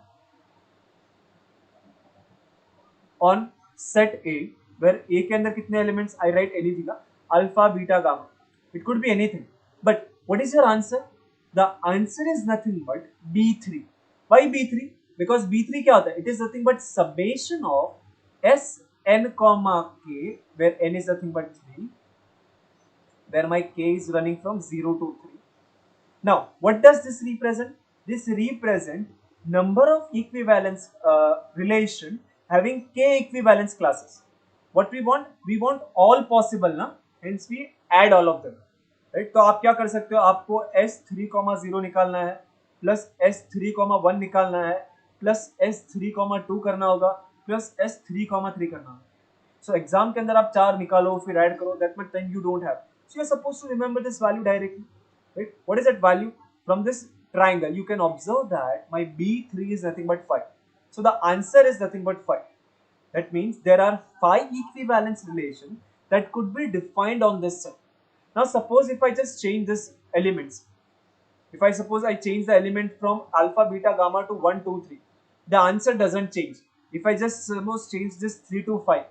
on set A, where A के अंदर कितने elements, I write anything, alpha, beta, gamma. It could be anything. But what is your answer? The answer is nothing but B3. Why B3? Because B3 क्या होता है? It is nothing but summation of Sn comma k, where n is nothing but 3, where my k is running from 0 to 3. Now, what does this represent? This represent number of equivalence relation having k equivalence classes. What we want? We want all possible ना, hence we add all of them. Right? तो आप क्या कर सकते हो? आपको S3,0 निकालना है, प्लस S3,1 निकालना है, प्लस S3,2 करना होगा, प्लस S3,3 करना होगा. So exam के अंदर आप 4 निकालो फिर ऐड करो, that much time you don't have. So you are supposed to remember this value directly. Right? What is that value? From this triangle, you can observe that my B3 is nothing but 5. So the answer is nothing but 5. That means there are 5 equivalence relations that could be defined on this set. Now suppose if I just change this elements. If I suppose I change the element from alpha, beta, gamma to 1, 2, 3. The answer doesn't change. If I just suppose change this 3 to 5.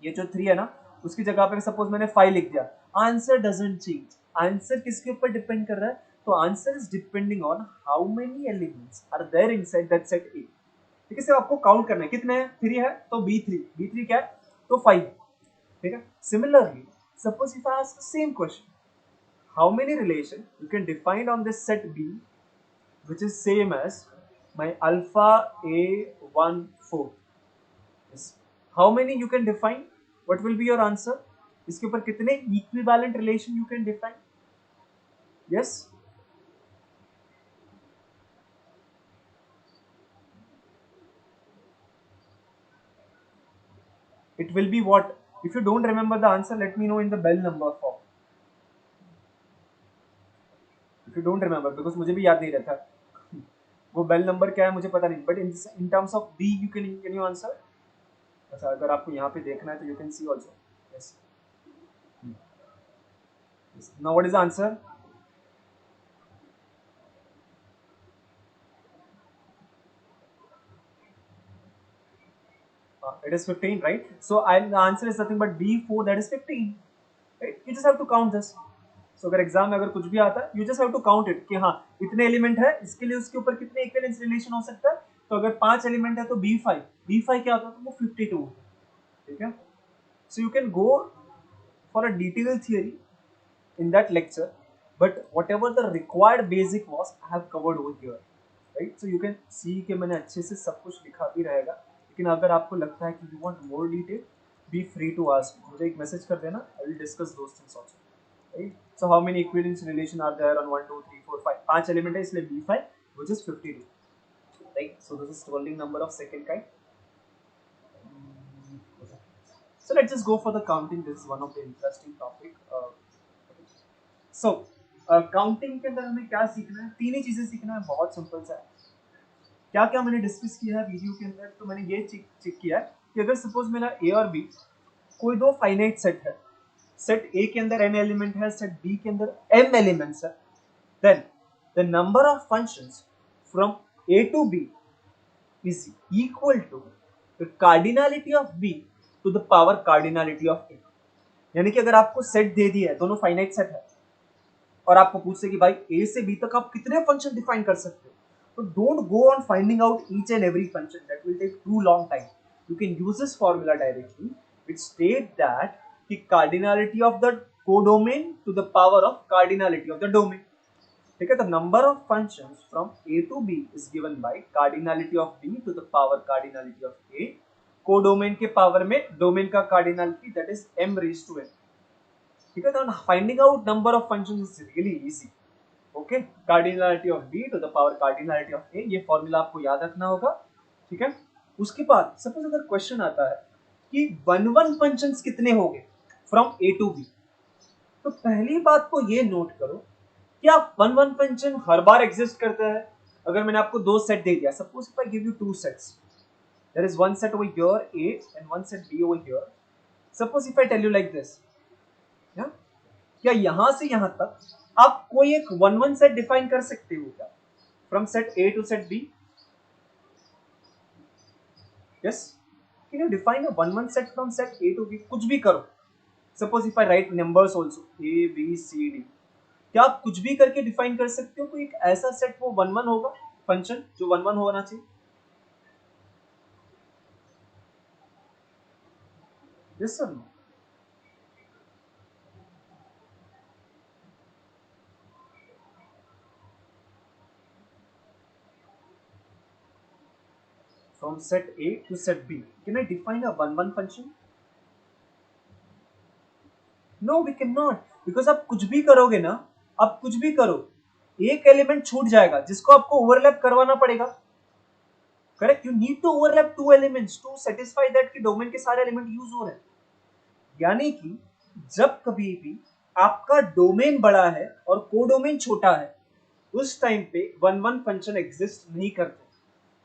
ये जो 3 है ना, उसकी जगह पे suppose मैंने 5 लिख दिया, आंसर डजंट चेंज. आंसर किसके ऊपर डिपेंड कर रहा है? तो answer is depending on how many elements are there inside that set A. ठीक है, सिर्फ आपको काउंट करना है कितने हैं. 3 है तो B3 क्या है? तो 5. ठीक है. Similarly suppose if I ask same question, how many relation you can define on this set B which is same as my alpha A14. Yes. How many you can define? What will be your answer? इसके ऊपर कितने equivalent relation you can define? Yes. It will be what? If you don't remember the answer, let me know in the bell number form. If you don't remember, because मुझे भी याद नहीं रहता वो bell number क्या है मुझे पता नहीं. But in terms of B you can you answer. अच्छा, अगर आपको यहाँ पे देखना है तो you can see also. Yes. Now what is the answer? It is 15, right? So the answer is nothing but B4, that is 15. Right? You just have to count this. So अगर exam में अगर कुछ भी आता है, you just have to count it कि हाँ इतने एलिमेंट है, इसके लिए उसके ऊपर कितने इक्विवेलेंस रिलेशन हो सकता है. तो अगर 5 एलिमेंट है तो B5 क्या होता है? तो वो 52 होता है. ठीक है. So you can go for a detailed theory in that lecture, but whatever the required basic was, I have covered over here. Right? So you can see कि मैंने अच्छे से सब कुछ लिखा भी रहेगा. लेकिन अगर आपको लगता है कि you want more detail, be free to ask. मुझे एक मैसेज कर देना. I will discuss those things also. Right? So how many equivalence relation are there on 1, 2, 3, 4, 5? 5 element है इसलिए B5 which is 52. Right? So this is Stirling number of second kind. So let's just go for the counting. This is one of the interesting topic. So counting के अंदर हमें क्या सीखना है? 3 ही चीजें सीखना है. बहुत सिंपल सा है. क्या क्या मैंने डिस्कस किया है वीडियो के अंदर? तो मैंने ये चेक किया है कि अगर सपोज मेरा ए और बी कोई दो फाइनाइट सेट है, सेट ए के अंदर n एलिमेंट है, सेट बी के अंदर m एलिमेंट्स है, then the number of functions from A to B is equal to the cardinality of B to the power cardinality of A. यानी कि अगर आपको सेट दे दिया है, दोनों फाइनाइट सेट है, और आपको पूछते कि भाई ए से बी तक आप कितने फंक्शन डिफाइन कर सकते हो, तो don't go on finding out each and every function. That will take too long time. You can use this formula directly, which state that the cardinality of the codomain to the power of cardinality of the domain. ठीक है, तो number of functions from A to B is given by cardinality of B to the power cardinality of A, codomain के power में domain का cardinality that is m raise to n। ठीक है, तो finding out number of functions is really easy. Okay, cardinality of b to the power cardinality of a, ये formula आपको याद रखना होगा। ठीक है, उसके बाद सपोज अगर क्वेश्चन आता है कि वन वन फंक्शंस कितने होंगे फ्रॉम ए टू बी, तो पहली बात को ये नोट करो, क्या वन वन फंक्शन हर बार एग्जिस्ट करता है? अगर मैंने आपको दो सेट दे दिया, suppose if I give you two sets, there is one set over here A and one set B over here, suppose if I tell you like this, क्या यहां से यहां तक आप कोई एक वन वन सेट डिफाइन कर सकते हो क्या from set A to set B? Yes, can you define a one one set from set A to B? कुछ भी करो, suppose if I write numbers also A B C D, क्या आप कुछ भी करके डिफाइन कर सकते हो कोई एक ऐसा सेट वो वन वन होगा, फंक्शन जो वन वन होना चाहिए? Yes sir, no? From set A to set B, can I define a one-one function? No, we cannot, because आप कुछ भी करोगे ना, आप कुछ भी करो, एक एलिमेंट छूट जाएगा जिसको आपको ओवरलैप करवाना पड़ेगा। Correct, you need to overlap two elements to satisfy that कि डोमेन के सारे एलिमेंट यूज हो रहे हैं। यानी कि जब कभी भी आपका डोमेन बड़ा है और कोडोमेन छोटा है, उस टाइम पे वन वन फंक्शन एग्जिस्ट नहीं करते।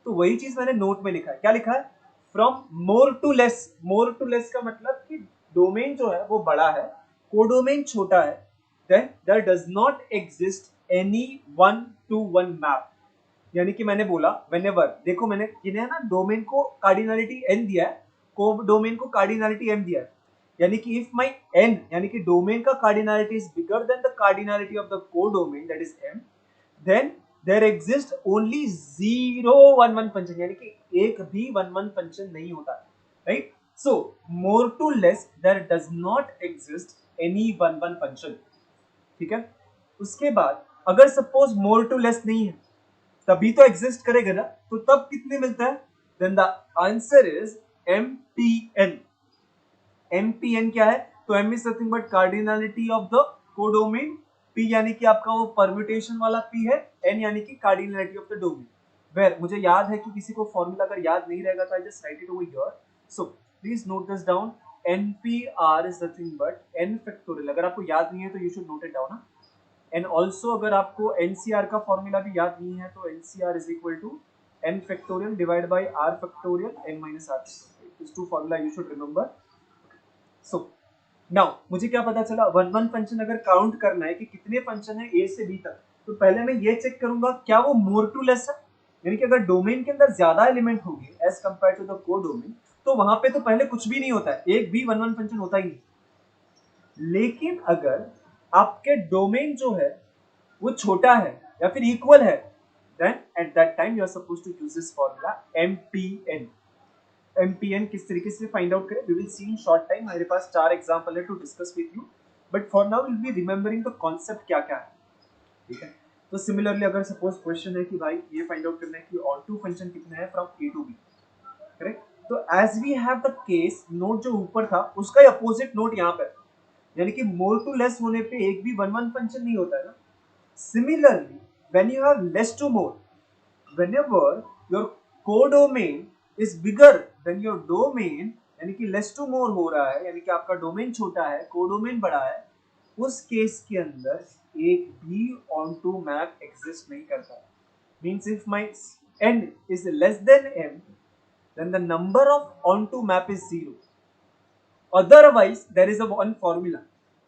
तो वही चीज मैंने नोट में लिखा है, क्या लिखा है? From more to less. More to less का मतलब कि डोमेन जो है वो बड़ा है, कोडोमेन छोटा है, then there does not exist any one to one map. यानी कि मैंने बोला व्हेनेवर, देखो मैंने किन्हें ना डोमेन को कार्डिनलिटी n दिया है, कोडोमेन को कार्डिनलिटी m दिया है, यानी कि इफ माय n यानी कि डोमेन का cardinality is bigger than the cardinality of the codomain that is m, then there exist only zero one one function, यानी कि एक भी वन वन फंक्शन नहीं होता, right? So more to less there does not exist any one one function. ठीक है, उसके बाद अगर सपोज मोर टू लेस नहीं है तभी तो एग्जिस्ट करेगा ना, तो तब कितने मिलता है? Then the answer is MPN। MPN क्या है? तो M is nothing but cardinality of the codomain, P यानी कि आपका वो परम्यूटेशन वाला P है, N यानी कि cardinality of the domain. Where मुझे याद है कि किसी को फॉर्मूला अगर याद नहीं रहेगा तो आई just right it over here, so please note this down. NPR is nothing but N factorial, अगर आपको याद नहीं है तो you should note it down. And also अगर आपको NCR का फॉर्मूला भी याद नहीं है तो NCR is equal to N factorial divide by R factorial N minus R। This two formula you should remember. So now मुझे क्या पता चला, वन वन फंक्शन अगर काउंट करना है कि कितने फंक्शन है A से B तक, तो पहले मैं ये चेक करूंगा क्या वो मोर टू लेस है, यानी कि अगर डोमेन के अंदर ज्यादा एलिमेंट होंगे as compare to the codomain, तो वहां पे तो पहले कुछ भी नहीं होता है, एक भी वन वन फंक्शन होता ही नहीं। लेकिन अगर आपके डोमेन जो है वो छोटा है या फिर इक्वल है, then at that time you are supposed to use this formula MPN। MPN किस तरीके से फाइंड आउट करें, we will see in short time. मेरे पास 4 एग्जांपल है to discuss with you, but for now will be remembering the concept क्या क्या है। ठीक है, तो सिमिलरली अगर सपोज क्वेश्चन है कि भाई ये फाइंड आउट करना है कि ऑन टू फंक्शन कितना है from A to B, correct? तो as we have the case, note जो ऊपर था उसका ही अपोजिट नोट यहाँ पर, यानी कि मोर टू लेस होने पे एक भी वन वन फंक्शन नहीं होता है ना। Similarly when you have less to more, whenever your codomain is bigger than your domain, यानी कि लेस टू मोर हो रहा है, यानी कि आपका डोमेन छोटा है कोडोमेन बड़ा है, उस केस के अंदर एक भी ऑन टू मैप एग्जिस्ट नहीं करता है। Means if my n is less than m, then the number of on to map is 0. Otherwise there is a one formula,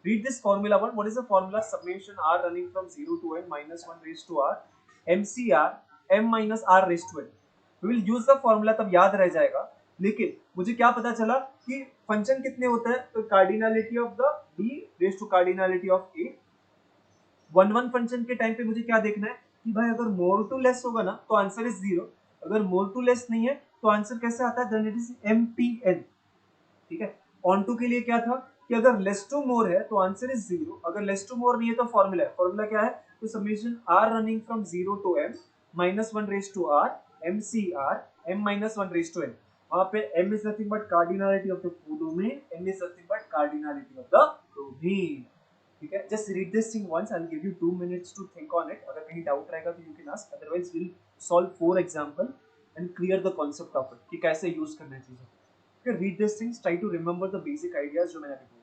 read this formula one. What is the formula? Summation r running from 0 to n minus 1 raised to r MCR m minus r raised to n. We will use the formula, तब याद रह जाएगा। लेकिन मुझे क्या पता चला कि फंक्शन कितने होते हैं, तो cardinality of the b raised to cardinality of a। One one function के टाइम पे मुझे क्या देखना है कि भाई अगर मोर टू लेस होगा ना तो आंसर इज 0, अगर मोर टू लेस नहीं है तो आंसर कैसे आता है, देन इट इज MPN। ठीक है, ऑन टू के लिए क्या था कि अगर लेस टू मोर है तो आंसर इज 0, अगर लेस टू मोर नहीं है तो फॉर्मूला है, फॉर्मूला क्या है, तो summation R running from 0 to m minus 1 raise to R M C R m minus 1 raise to n, वहां पे m is nothing but cardinality of the codomain, n is nothing but cardinality of the domain. ठीक है, just read this thing once, I will give you 2 minutes to think on it, अगर कहीं doubt रहेगा तो you can ask, otherwise will solve 4 example and clear the concept of it कि कैसे use करना है चीजें। Okay, read these things, try to remember the basic ideas जो मैंने अभी बोला।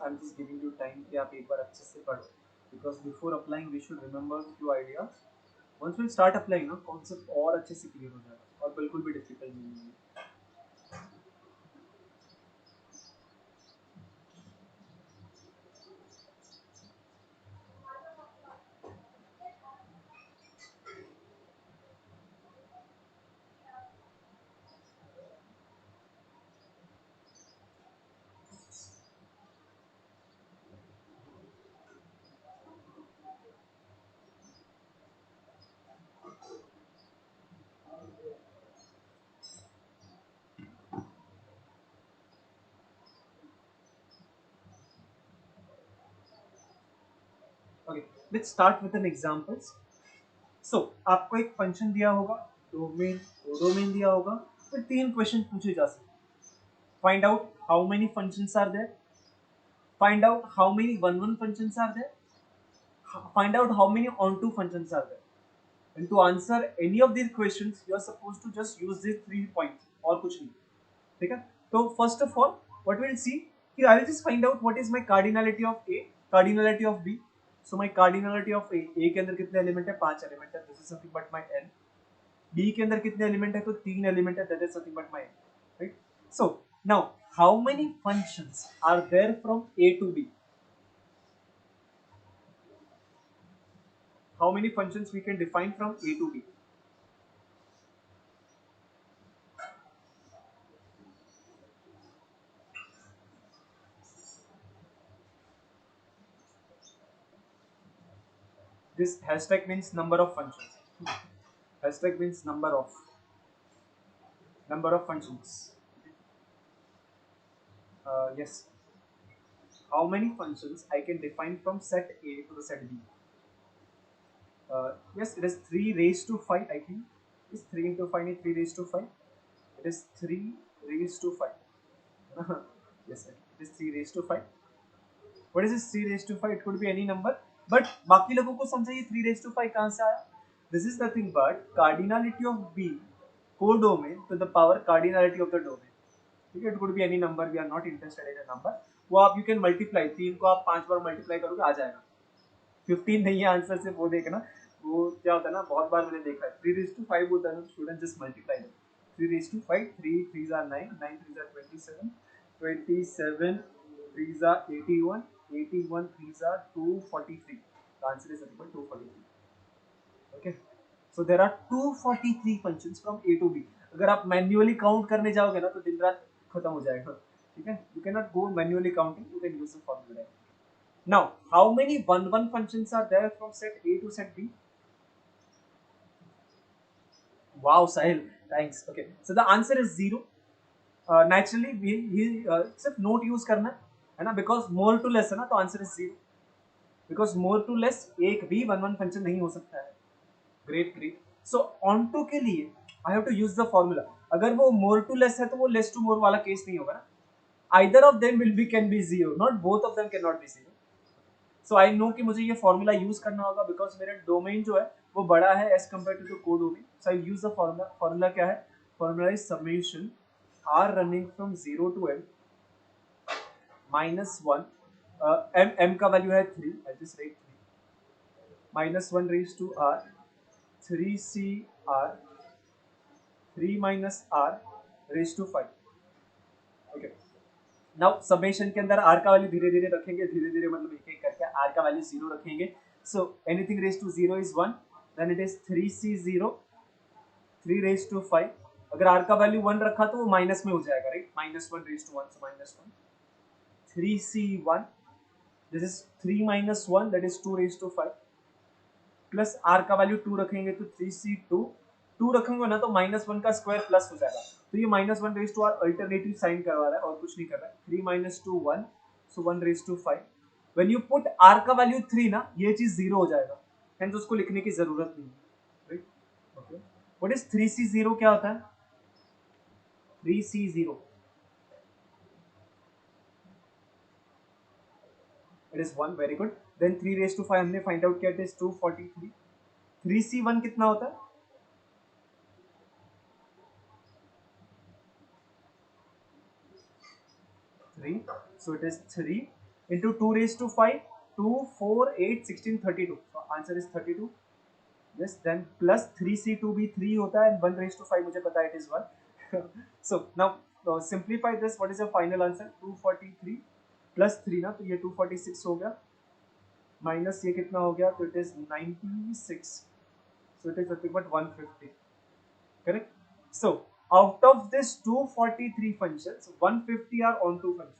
I'm just giving you time कि आप एक बार अच्छे से पढ़ो, because before applying we should remember few ideas, once we start applying ना concept और अच्छे से clear हो जाएगा और बिल्कुल भी difficult नहीं है। Okay, let's start with an examples. So आपको एक फंक्शन दिया होगा, डोमेन, कोडोमेन दिया होगा, फिर 3 क्वेश्चन पूछे जा सकते हैं। Find out how many functions are there, find out how many one functions are there, find out how many onto functions are there, and to answer any of these questions you are supposed to just use these 3 points और कुछ नहीं। ठीक है, तो first of all what will see कि I will just find out what is my cardinality of A, cardinality of B. So my cardinality of A के अंदर कितने एलिमेंट है, 5 एलिमेंट है, this is nothing but my N. B के अंदर कितने element है, तो 3 एलिमेंट है, that is nothing but my N, right. So now how many functions are there from A to be, how many functions we can define from A to B? This hashtag means number of functions. Hashtag means number of functions. Yes. How many functions I can define from set A to the set B? Yes, it is 3 raised to 5. I think is 3 into 5 is 3 raised to 5. It is 3 raised to 5. Yes, it is 3 raised to 5. What is this 3 raised to 5? It could be any number. But बाकी लोगों को समझाइए 3 raised to 5 कहाँ से आया? This is nothing but cardinality of B codomain to the power cardinality of the domain. ठीक है, it could be any number. We are not interested in a number. वो आप you can multiply, 3 को आप 5 बार multiply करोगे आ जाएगा। 15 नहीं है आंसर, से वो देखना, वो क्या होता है ना, बहुत बार मैंने देखा है 3 raised to 5 होता है ना, स्टूडेंट जस्ट मल्टीप्लाई दो, 3 raised to 5, 3 3s are 9, 9 3s are 27, 27 3s are 81, 81 3s are 243, the answer is equal to 243. Okay, so there are 243 functions from A to B. अगर आप मैन्युअली काउंट करने जाओगे ना तो दिन रात खत्म हो जाएगा। ठीक है, you cannot go manually counting, you can use the formula. Now, how many one functions are there from set A to set B? Wow, Sahil, thanks. Okay, so the answer is 0. Naturally, सिर्फ note use करना है ना, because more to less है ना, तो answer is 0, because more to less एक भी one function नहीं हो सकता है। Great great. So onto के लिए I have to use the formula. अगर वो मोर टू लेस है तो वो लेस टू मोर वाला केस नहीं होगा ना. Either of them will be can be zero, not both of them can not be zero. So I know कि मुझे ये फॉर्मूला यूज करना होगा बिकॉज मेरा डोमेन जो है वो बड़ा है as compare to the codomain. So I use the formula. Formula क्या है? Formula is summation R running from 0 to m -1. m का वैल्यू है 3. I just write 3 -1 raise to r 3c r 3 minus r raise to 5. Okay. Now summation के अंदर r का value धीरे धीरे रखेंगे, धीरे धीरे मतलब एक एक करके r का वैल्यू 0 रखेंगे. So anything raise to 0 is 1, then it is 3c0 3 raise to 5. अगर r का वैल्यू 1 रखा तो वो माइनस में हो जाएगा, right? -1 raise to 1, so -1 3c1, this is 3 minus 1, that is 2 raise to 5, plus r का वैल्यू 2 रखेंगे तो 3c2, 2 रखेंगे ना तो -1 का स्क्वायर प्लस हो जाएगा. तो ये -1 raise to R alternative sign करवा रहा है और कुछ नहीं कर रहा है. 3 minus 2 1, so 1 raise to 5. When you put r का वैल्यू 3 ना, ये चीज 0 हो जाएगा, हेंस उसको लिखने की जरूरत नहीं है, right? Okay. What is 3c0? क्या होता है 3c0? It is 1. Very good. Then 3 raise to 5 हमने फाइंड आउट किया, इट इज 243. 3c1 कितना होता है? 3. So it is 3 into 2 raised to 5, 2, 4, 8, 16, 32. So answer is 32. Yes, then plus 3c2 भी 3 होता है and 1 raised to 5 मुझे पता है it is 1. So now simplify this. What is your final answer? 243 plus 3 ना, तो ये 246 हो गया, माइनस ये कितना हो गया, तो it is 96. So it is nothing but 150. Correct? So out of this 243 functions, 150 are onto functions.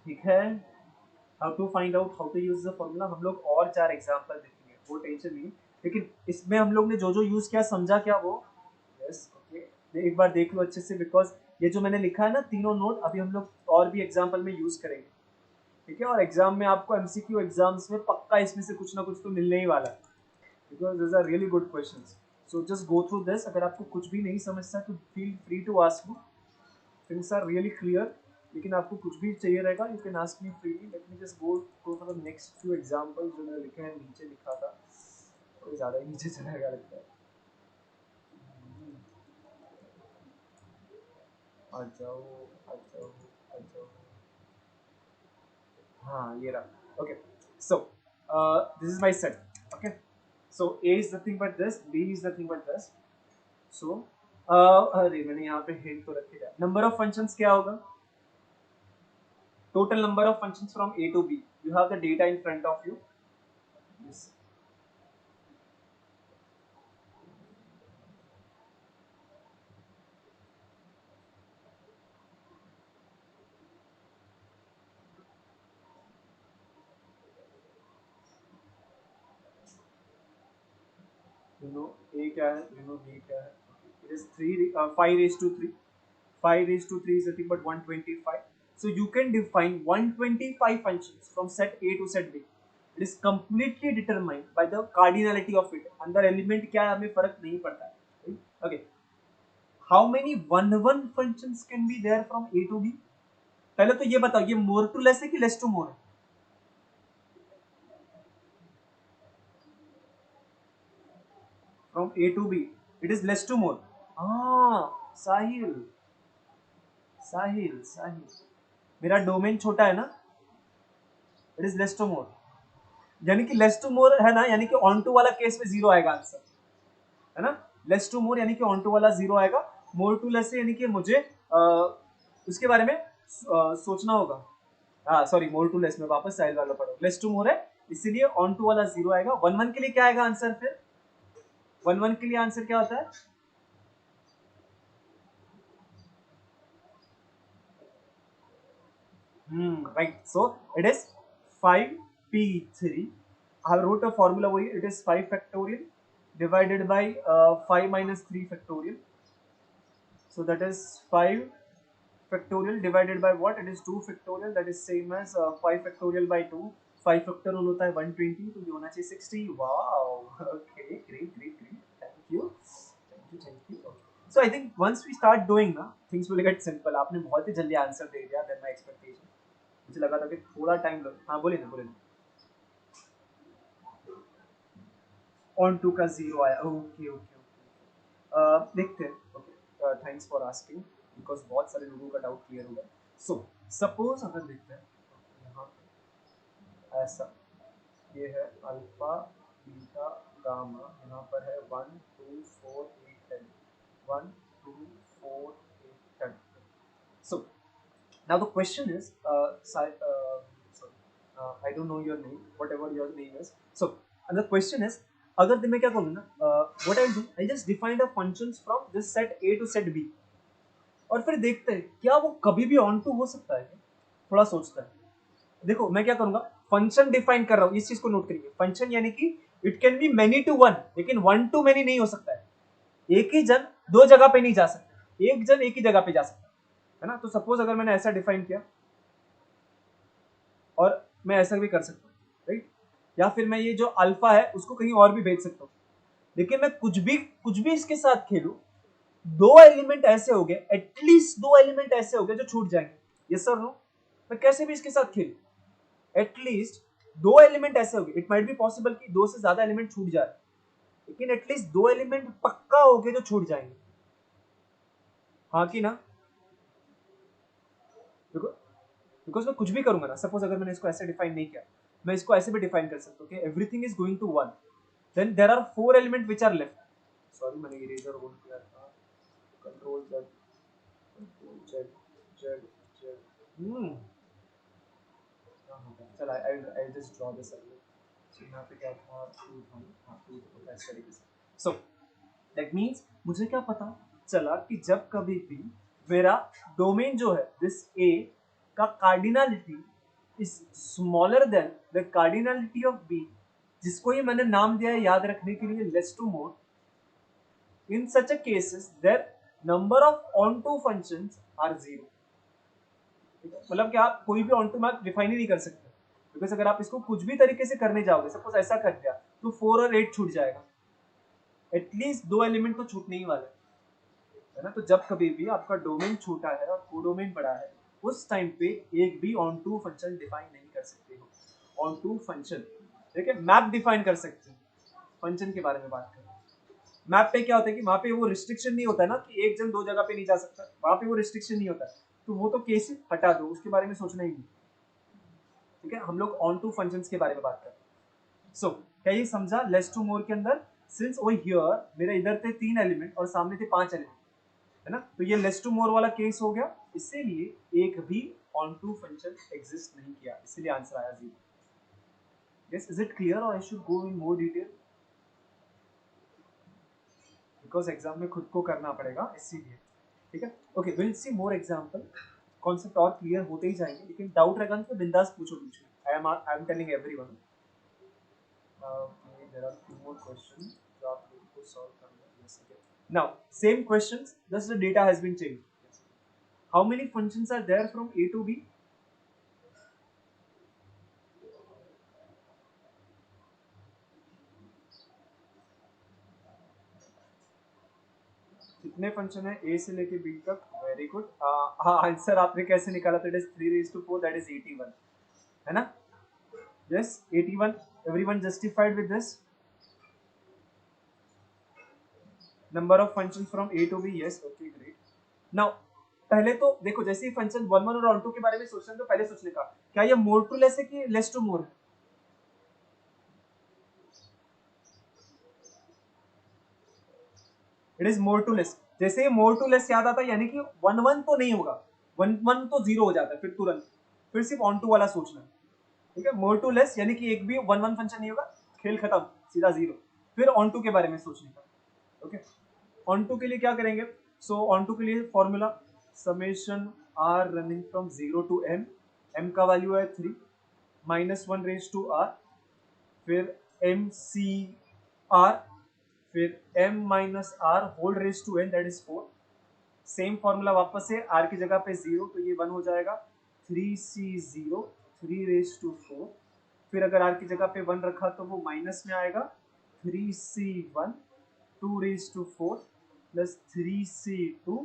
ठीक है. How to find out how to use the formula हम लोग और 4 एग्जांपल देखेंगे, वो टेंशन नहीं. लेकिन इसमें हम लोग ने जो जो यूज किया समझा क्या वो? यस. ओके. एक बार देख लो अच्छे से, बिकॉज ये जो मैंने लिखा है ना तीनों नोट, अभी हम लोग और भी एग्जांपल में यूज करेंगे. ठीक है. और एग्जाम में आपको एमसीक्यू एग्जाम्स में पक्का इसमें से कुछ ना कुछ तो मिलने ही वाला है, because this are really good questions. So just go through this. अगर आपको कुछ भी नहीं समझता तो feel free to ask me. Things are really clear. लेकिन आपको कुछ भी चाहिए रहेगा, you can ask me freely. Let me just go for the next few examples जो मैंने लिखे हैं. नीचे लिखा था तो ज़्यादा ही नीचे चला गया लगता है. आ जाओ, आ जाओ, आ जाओ. हाँ ये रहा. Okay. So this is my set. Okay. So A is nothing but this, B is nothing but this. So अरे मैंने यहाँ पे हिंट तो रखी है. नंबर ऑफ फंक्शंस क्या होगा? Total number of functions from A to B. You have the data in front of you. Yes. You know A क्या है? You know B क्या है? It is 5 raised to 3. 5 raised to 3 is nothing but 125. So you can define 125 functions from set A to set B. It is completely determined by the cardinality of it. अंदर element क्या है हमें फर्क नहीं पड़ता है. Okay. How many one functions can be there from A to B? पहले तो ये बताओ, ये more to less है कि less to more है? From A to B, it is less to more. साहिल, साहिल, साहिल, मेरा डोमेन छोटा है ना, इट इज लेस टू मोर. यानी कि लेस टू मोर है ना, यानी कि ऑन टू वाला केस में जीरो आएगा आंसर, है ना. लेस टू मोर यानी कि ऑन टू वाला जीरो आएगा. मोर टू लेस यानी कि मुझे उसके बारे में सोचना होगा. हाँ सॉरी, मोर टू लेस में वापस साहिल वाला पढ़ो. लेस टू मोर है इसीलिए ऑन टू वाला जीरो आएगा. 1 1 के लिए क्या आएगा आंसर? फिर 1 1 के लिए आंसर क्या होता है? Right. So it is 5p3. I have wrote a formula over here. It is 5 factorial divided by 5 minus 3 factorial. So that is 5 factorial divided by what? It is 2 factorial. That is same as 5 factorial by 2. 5 factorial होता है 120, तो ये होना चाहिए 60. Wow. Okay. Great. Thank you. Thank you. So I think once we start doing ना things will get simple. आपने बहुत ही जल्दी आंसर दे दिया देन माय एक्सपेक्टेशन। मुझे लगा था कि थोड़ा टाइम लग। हाँ बोलिए ना, बोलिए ना। ऑन टू का जीरो आया, ओके ओके ओके। देखते हैं। Okay, thanks for asking because बहुत सारे लोगों का डाउट क्लियर हुआ। सो सपोज अगर देखते हैं यहाँ पे ऐसा, ये है अल्फा बीटा गामा, यहाँ पर है 1 2 4 8 10, 1 2 4 8 10। So now the question is, sorry, I don't know your name, whatever your name is. So and the question is, अगर मैं क्या करूँ ना, what I'll do, I'll just define the functions from this set A to set B, और फिर देखते हैं क्या वो कभी भी ऑन टू हो सकता है क्या? थोड़ा सोचता है। देखो मैं क्या करूंगा, फंक्शन डिफाइन कर रहा हूँ, इस चीज को नोट करिए। फंक्शन यानी कि it can be many to one, लेकिन वन टू मेनी नहीं हो सकता है। एक ही जन दो जगह पे नहीं जा सकता, एक जन एक ही जगह पे जा सकता है ना। तो सपोज अगर मैंने ऐसा डिफाइन किया, और मैं ऐसा भी कर सकता हूँ, राइट। या फिर मैं ये जो अल्फा है उसको कहीं और भी भेज सकता हूँ, लेकिन मैं कुछ भी इसके साथ खेलूं, दो एलिमेंट ऐसे हो गए, एटलीस्ट दो एलिमेंट ऐसे हो गए जो छूट जाएंगे। यस और नो? मैं कैसे भी इसके साथ खेलूं, एटलीस्ट दो एलिमेंट ऐसे हो गए। इट माइट बी पॉसिबल कि दो से ज्यादा एलिमेंट छूट जाए, लेकिन एटलीस्ट दो एलिमेंट पक्का हो गए जो छूट जाएंगे। हाँ कि ना? बिकॉज मैं कुछ भी करूंगा ना, सपोज अगर मैंने इसको ऐसे डिफाइन नहीं किया, मैं इसको ऐसे भी डिफाइन कर सकता हूँ कि everything is going to one, then there are four element which are left. Sorry मैंने इरेजर होल्ड किया था। Control Z, control Z, Z Z. चल I I just draw this again. So यहाँ पे क्या था, टू था। हाँ टू था इस तरीके से। सो दैट मीन्स मुझे क्या पता चला कि जब कभी भी मेरा डोमेन जो है दिस ए का cardinality is smaller than the cardinality of B, जिसको ये मैंने नाम दिया है याद रखने के लिए less to more, in such a cases there number of onto functions are zero. मतलब कि आप कोई भी ऑन टू मैप डिफाइन ही नहीं कर सकते, बिकॉज अगर आप इसको कुछ भी तरीके से करने जाओगे, सपोज ऐसा कर दिया, तो 4 और 8 छूट जाएगा, एटलीस्ट दो एलिमेंट तो छूटने ही वाले है ना। तो जब कभी भी आपका डोमेन छोटा है और कोडोमेन बड़ा है, उस टाइम पे एक भी ऑन टू फंक्शन डिफाइन नहीं कर सकते हो। ऑन टू फंक्शन, ठीक है, मैप डिफाइन कर सकते हैं। फंक्शन के बारे में बात करें, मैप पे क्या होता है कि वहां पे वो रिस्ट्रिक्शन नहीं होता है ना कि एक जन दो जगह पे नहीं जा सकता, वहां पे वो रिस्ट्रिक्शन नहीं होता, तो वो तो केस हटा दो, उसके बारे में सोचना ही नहीं। ठीक है, हम लोग ऑन टू फंक्शंस के बारे में बात कर रहे हैं। सो क्या ये समझा लेस टू मोर के अंदर? सिंस ओ हियर मेरे इधर थे 3 एलिमेंट और सामने थे 5 एलिमेंट, है ना, तो ये लेस टू मोर वाला केस हो गया, इसीलिए एक भी ऑन टू फंक्शन एग्जिस्ट नहीं किया, इसीलिए आंसर आया 0। यस, इज इट क्लियर और I should go in more detail? Because exam में खुद को करना पड़ेगा इसीलिए। ठीक है, okay, will see more example. Concept और क्लियर होते ही जाएंगे, लेकिन डाउट रहेगा तो बिंदास पूछो बीच में। I am telling everyone. There are two more question जो आप लोगों को सॉल्व करना है। Yes, okay, now same questions, just the data has been changed. How many functions are there from A to B? कितने फंक्शन है A से लेके बी तक? Very good. हाँ, आंसर आपने कैसे निकाला? That is 3 raised to 4, that is 81, है ना? Yes, 81। Everyone justified with this number of function from A to B? Yes, okay, great. Now पहले तो देखो, जैसे ही फंक्शन वन वन और ऑन टू के बारे में सोचना है, तो पहले सोचने का क्या ये मोर टू लेस है कि लेस टू मोर है? It is more to less. जैसे ही मोर टू लेस याद आता है, यानी कि वन वन तो नहीं होगा, वन वन तो जीरो हो जाता है फिर तुरंत, फिर सिर्फ ऑन टू वाला सोचना है। ठीक है, मोर टू लेस यानी कि एक भी वन वन फंक्शन नहीं होगा, खेल खत्म, सीधा 0। फिर ऑन टू के बारे में सोचने का। ओके, ऑन टू के लिए क्या करेंगे? सो ऑन टू के लिए formula summation R running from 0 to m, m का वैल्यू है 3, -1 raised to r, फिर एम सी आर, फिर m minus R whole raise to n, that is 4। Same formula वापस से, r की जगह पे 0 तो ये 1 हो जाएगा, 3c0, 3 raised to 4। फिर अगर r की जगह पे 1 रखा तो वो माइनस में आएगा, 3c1, 2 raised to 4। Plus 3c/2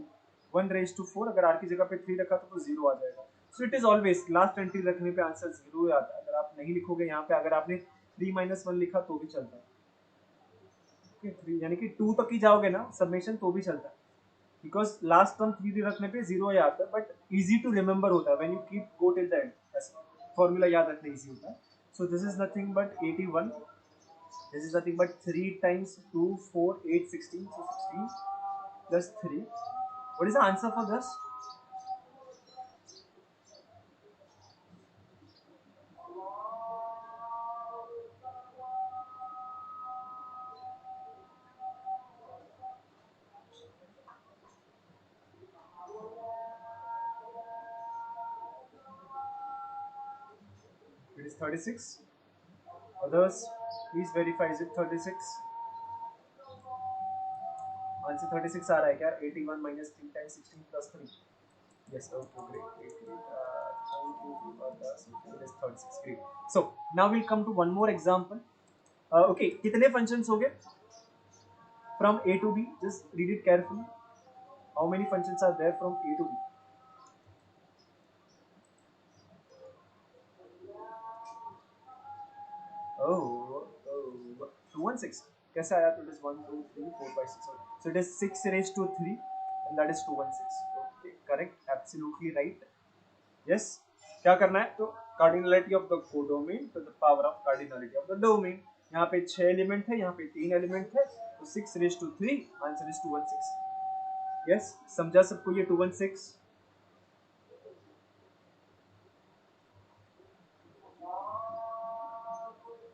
1/4। अगर r की जगह पे 3 रखा तो 0 आ जाएगा। सो it is always last entry रखने पे आंसर 0 आता है। अगर आप नहीं लिखोगे यहाँ पे, अगर आपने 3 - 1 लिखा तो भी चलता है। ओके, 3 यानी कि 2 तक ही जाओगे ना सबमिशन तो भी चलता है, बिकॉज लास्ट टर्म 3 रखने पे 0 ही आता है। बट इजी टू रिमेंबर होता है when you keep go till the end, formula याद रखना इजी होता है। सो this is nothing but 81, this is nothing but 3 times 2 4 8 16, so 16 plus 3. What is the answer for this? It is 36. Others, please verify, is it 36? Answer 36 आ रहा है क्या? 81 minus 3 times 16 plus 3. Yes, okay, great, great, great. Thank you, Deepadas. It is 36, great. So now we'll come to one more example. Okay, कितने functions हो गए from A to B? Just read it carefully. How many functions are there from A to B? Oh, 216. कैसे आया? तो it is 1 2 3 4 5 6. So it is 6 raised to 3, and that is 216. Okay, correct, absolutely right. Yes. क्या करना है? तो cardinality of the codomain to the power of cardinality of the domain. यहाँ पे 6 element है, यहाँ पे 3 एलिमेंट है, तो 6 raised to 3, answer is 216. Yes, समझा सबको ये 216?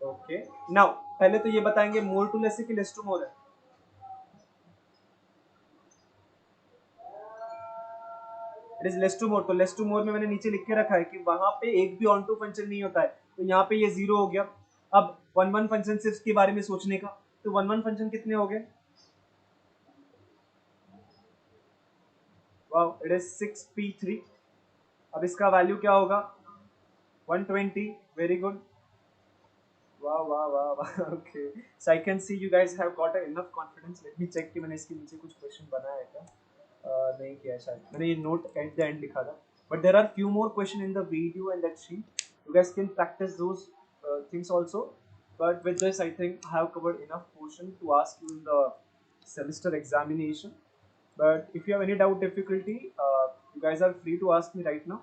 ओके, नाउ पहले तो ये बताएंगे मोर टू लेस है कि लेस टू मोर है? इट इज लेस टू मोर। तो लेस टू मोर में मैंने नीचे लिख के रखा है कि वहां पे एक भी ऑन टू फंक्शन नहीं होता है, तो यहाँ पे ये 0 हो गया। अब 1 1 फंक्शन सिर्फ के बारे में सोचने का, तो 1 1 फंक्शन कितने हो गए? Wow, it is 6p3। अब इसका वैल्यू क्या होगा? 120। वेरी गुड, वाह वाह वाह वाह। Okay, so I can see you guys have got enough confidence. Let me check कि मैंने इसके नीचे कुछ क्वेश्चन बनाया है क्या। नहीं किया है शायद, मैंने ये नोट एट द एंड लिखा था। But there are few more question in the video and that sheet, you guys can practice those things also. But with this, I think I have covered enough portion to ask you in the semester examination. But if you have any doubt, difficulty, you guys are free to ask me right now.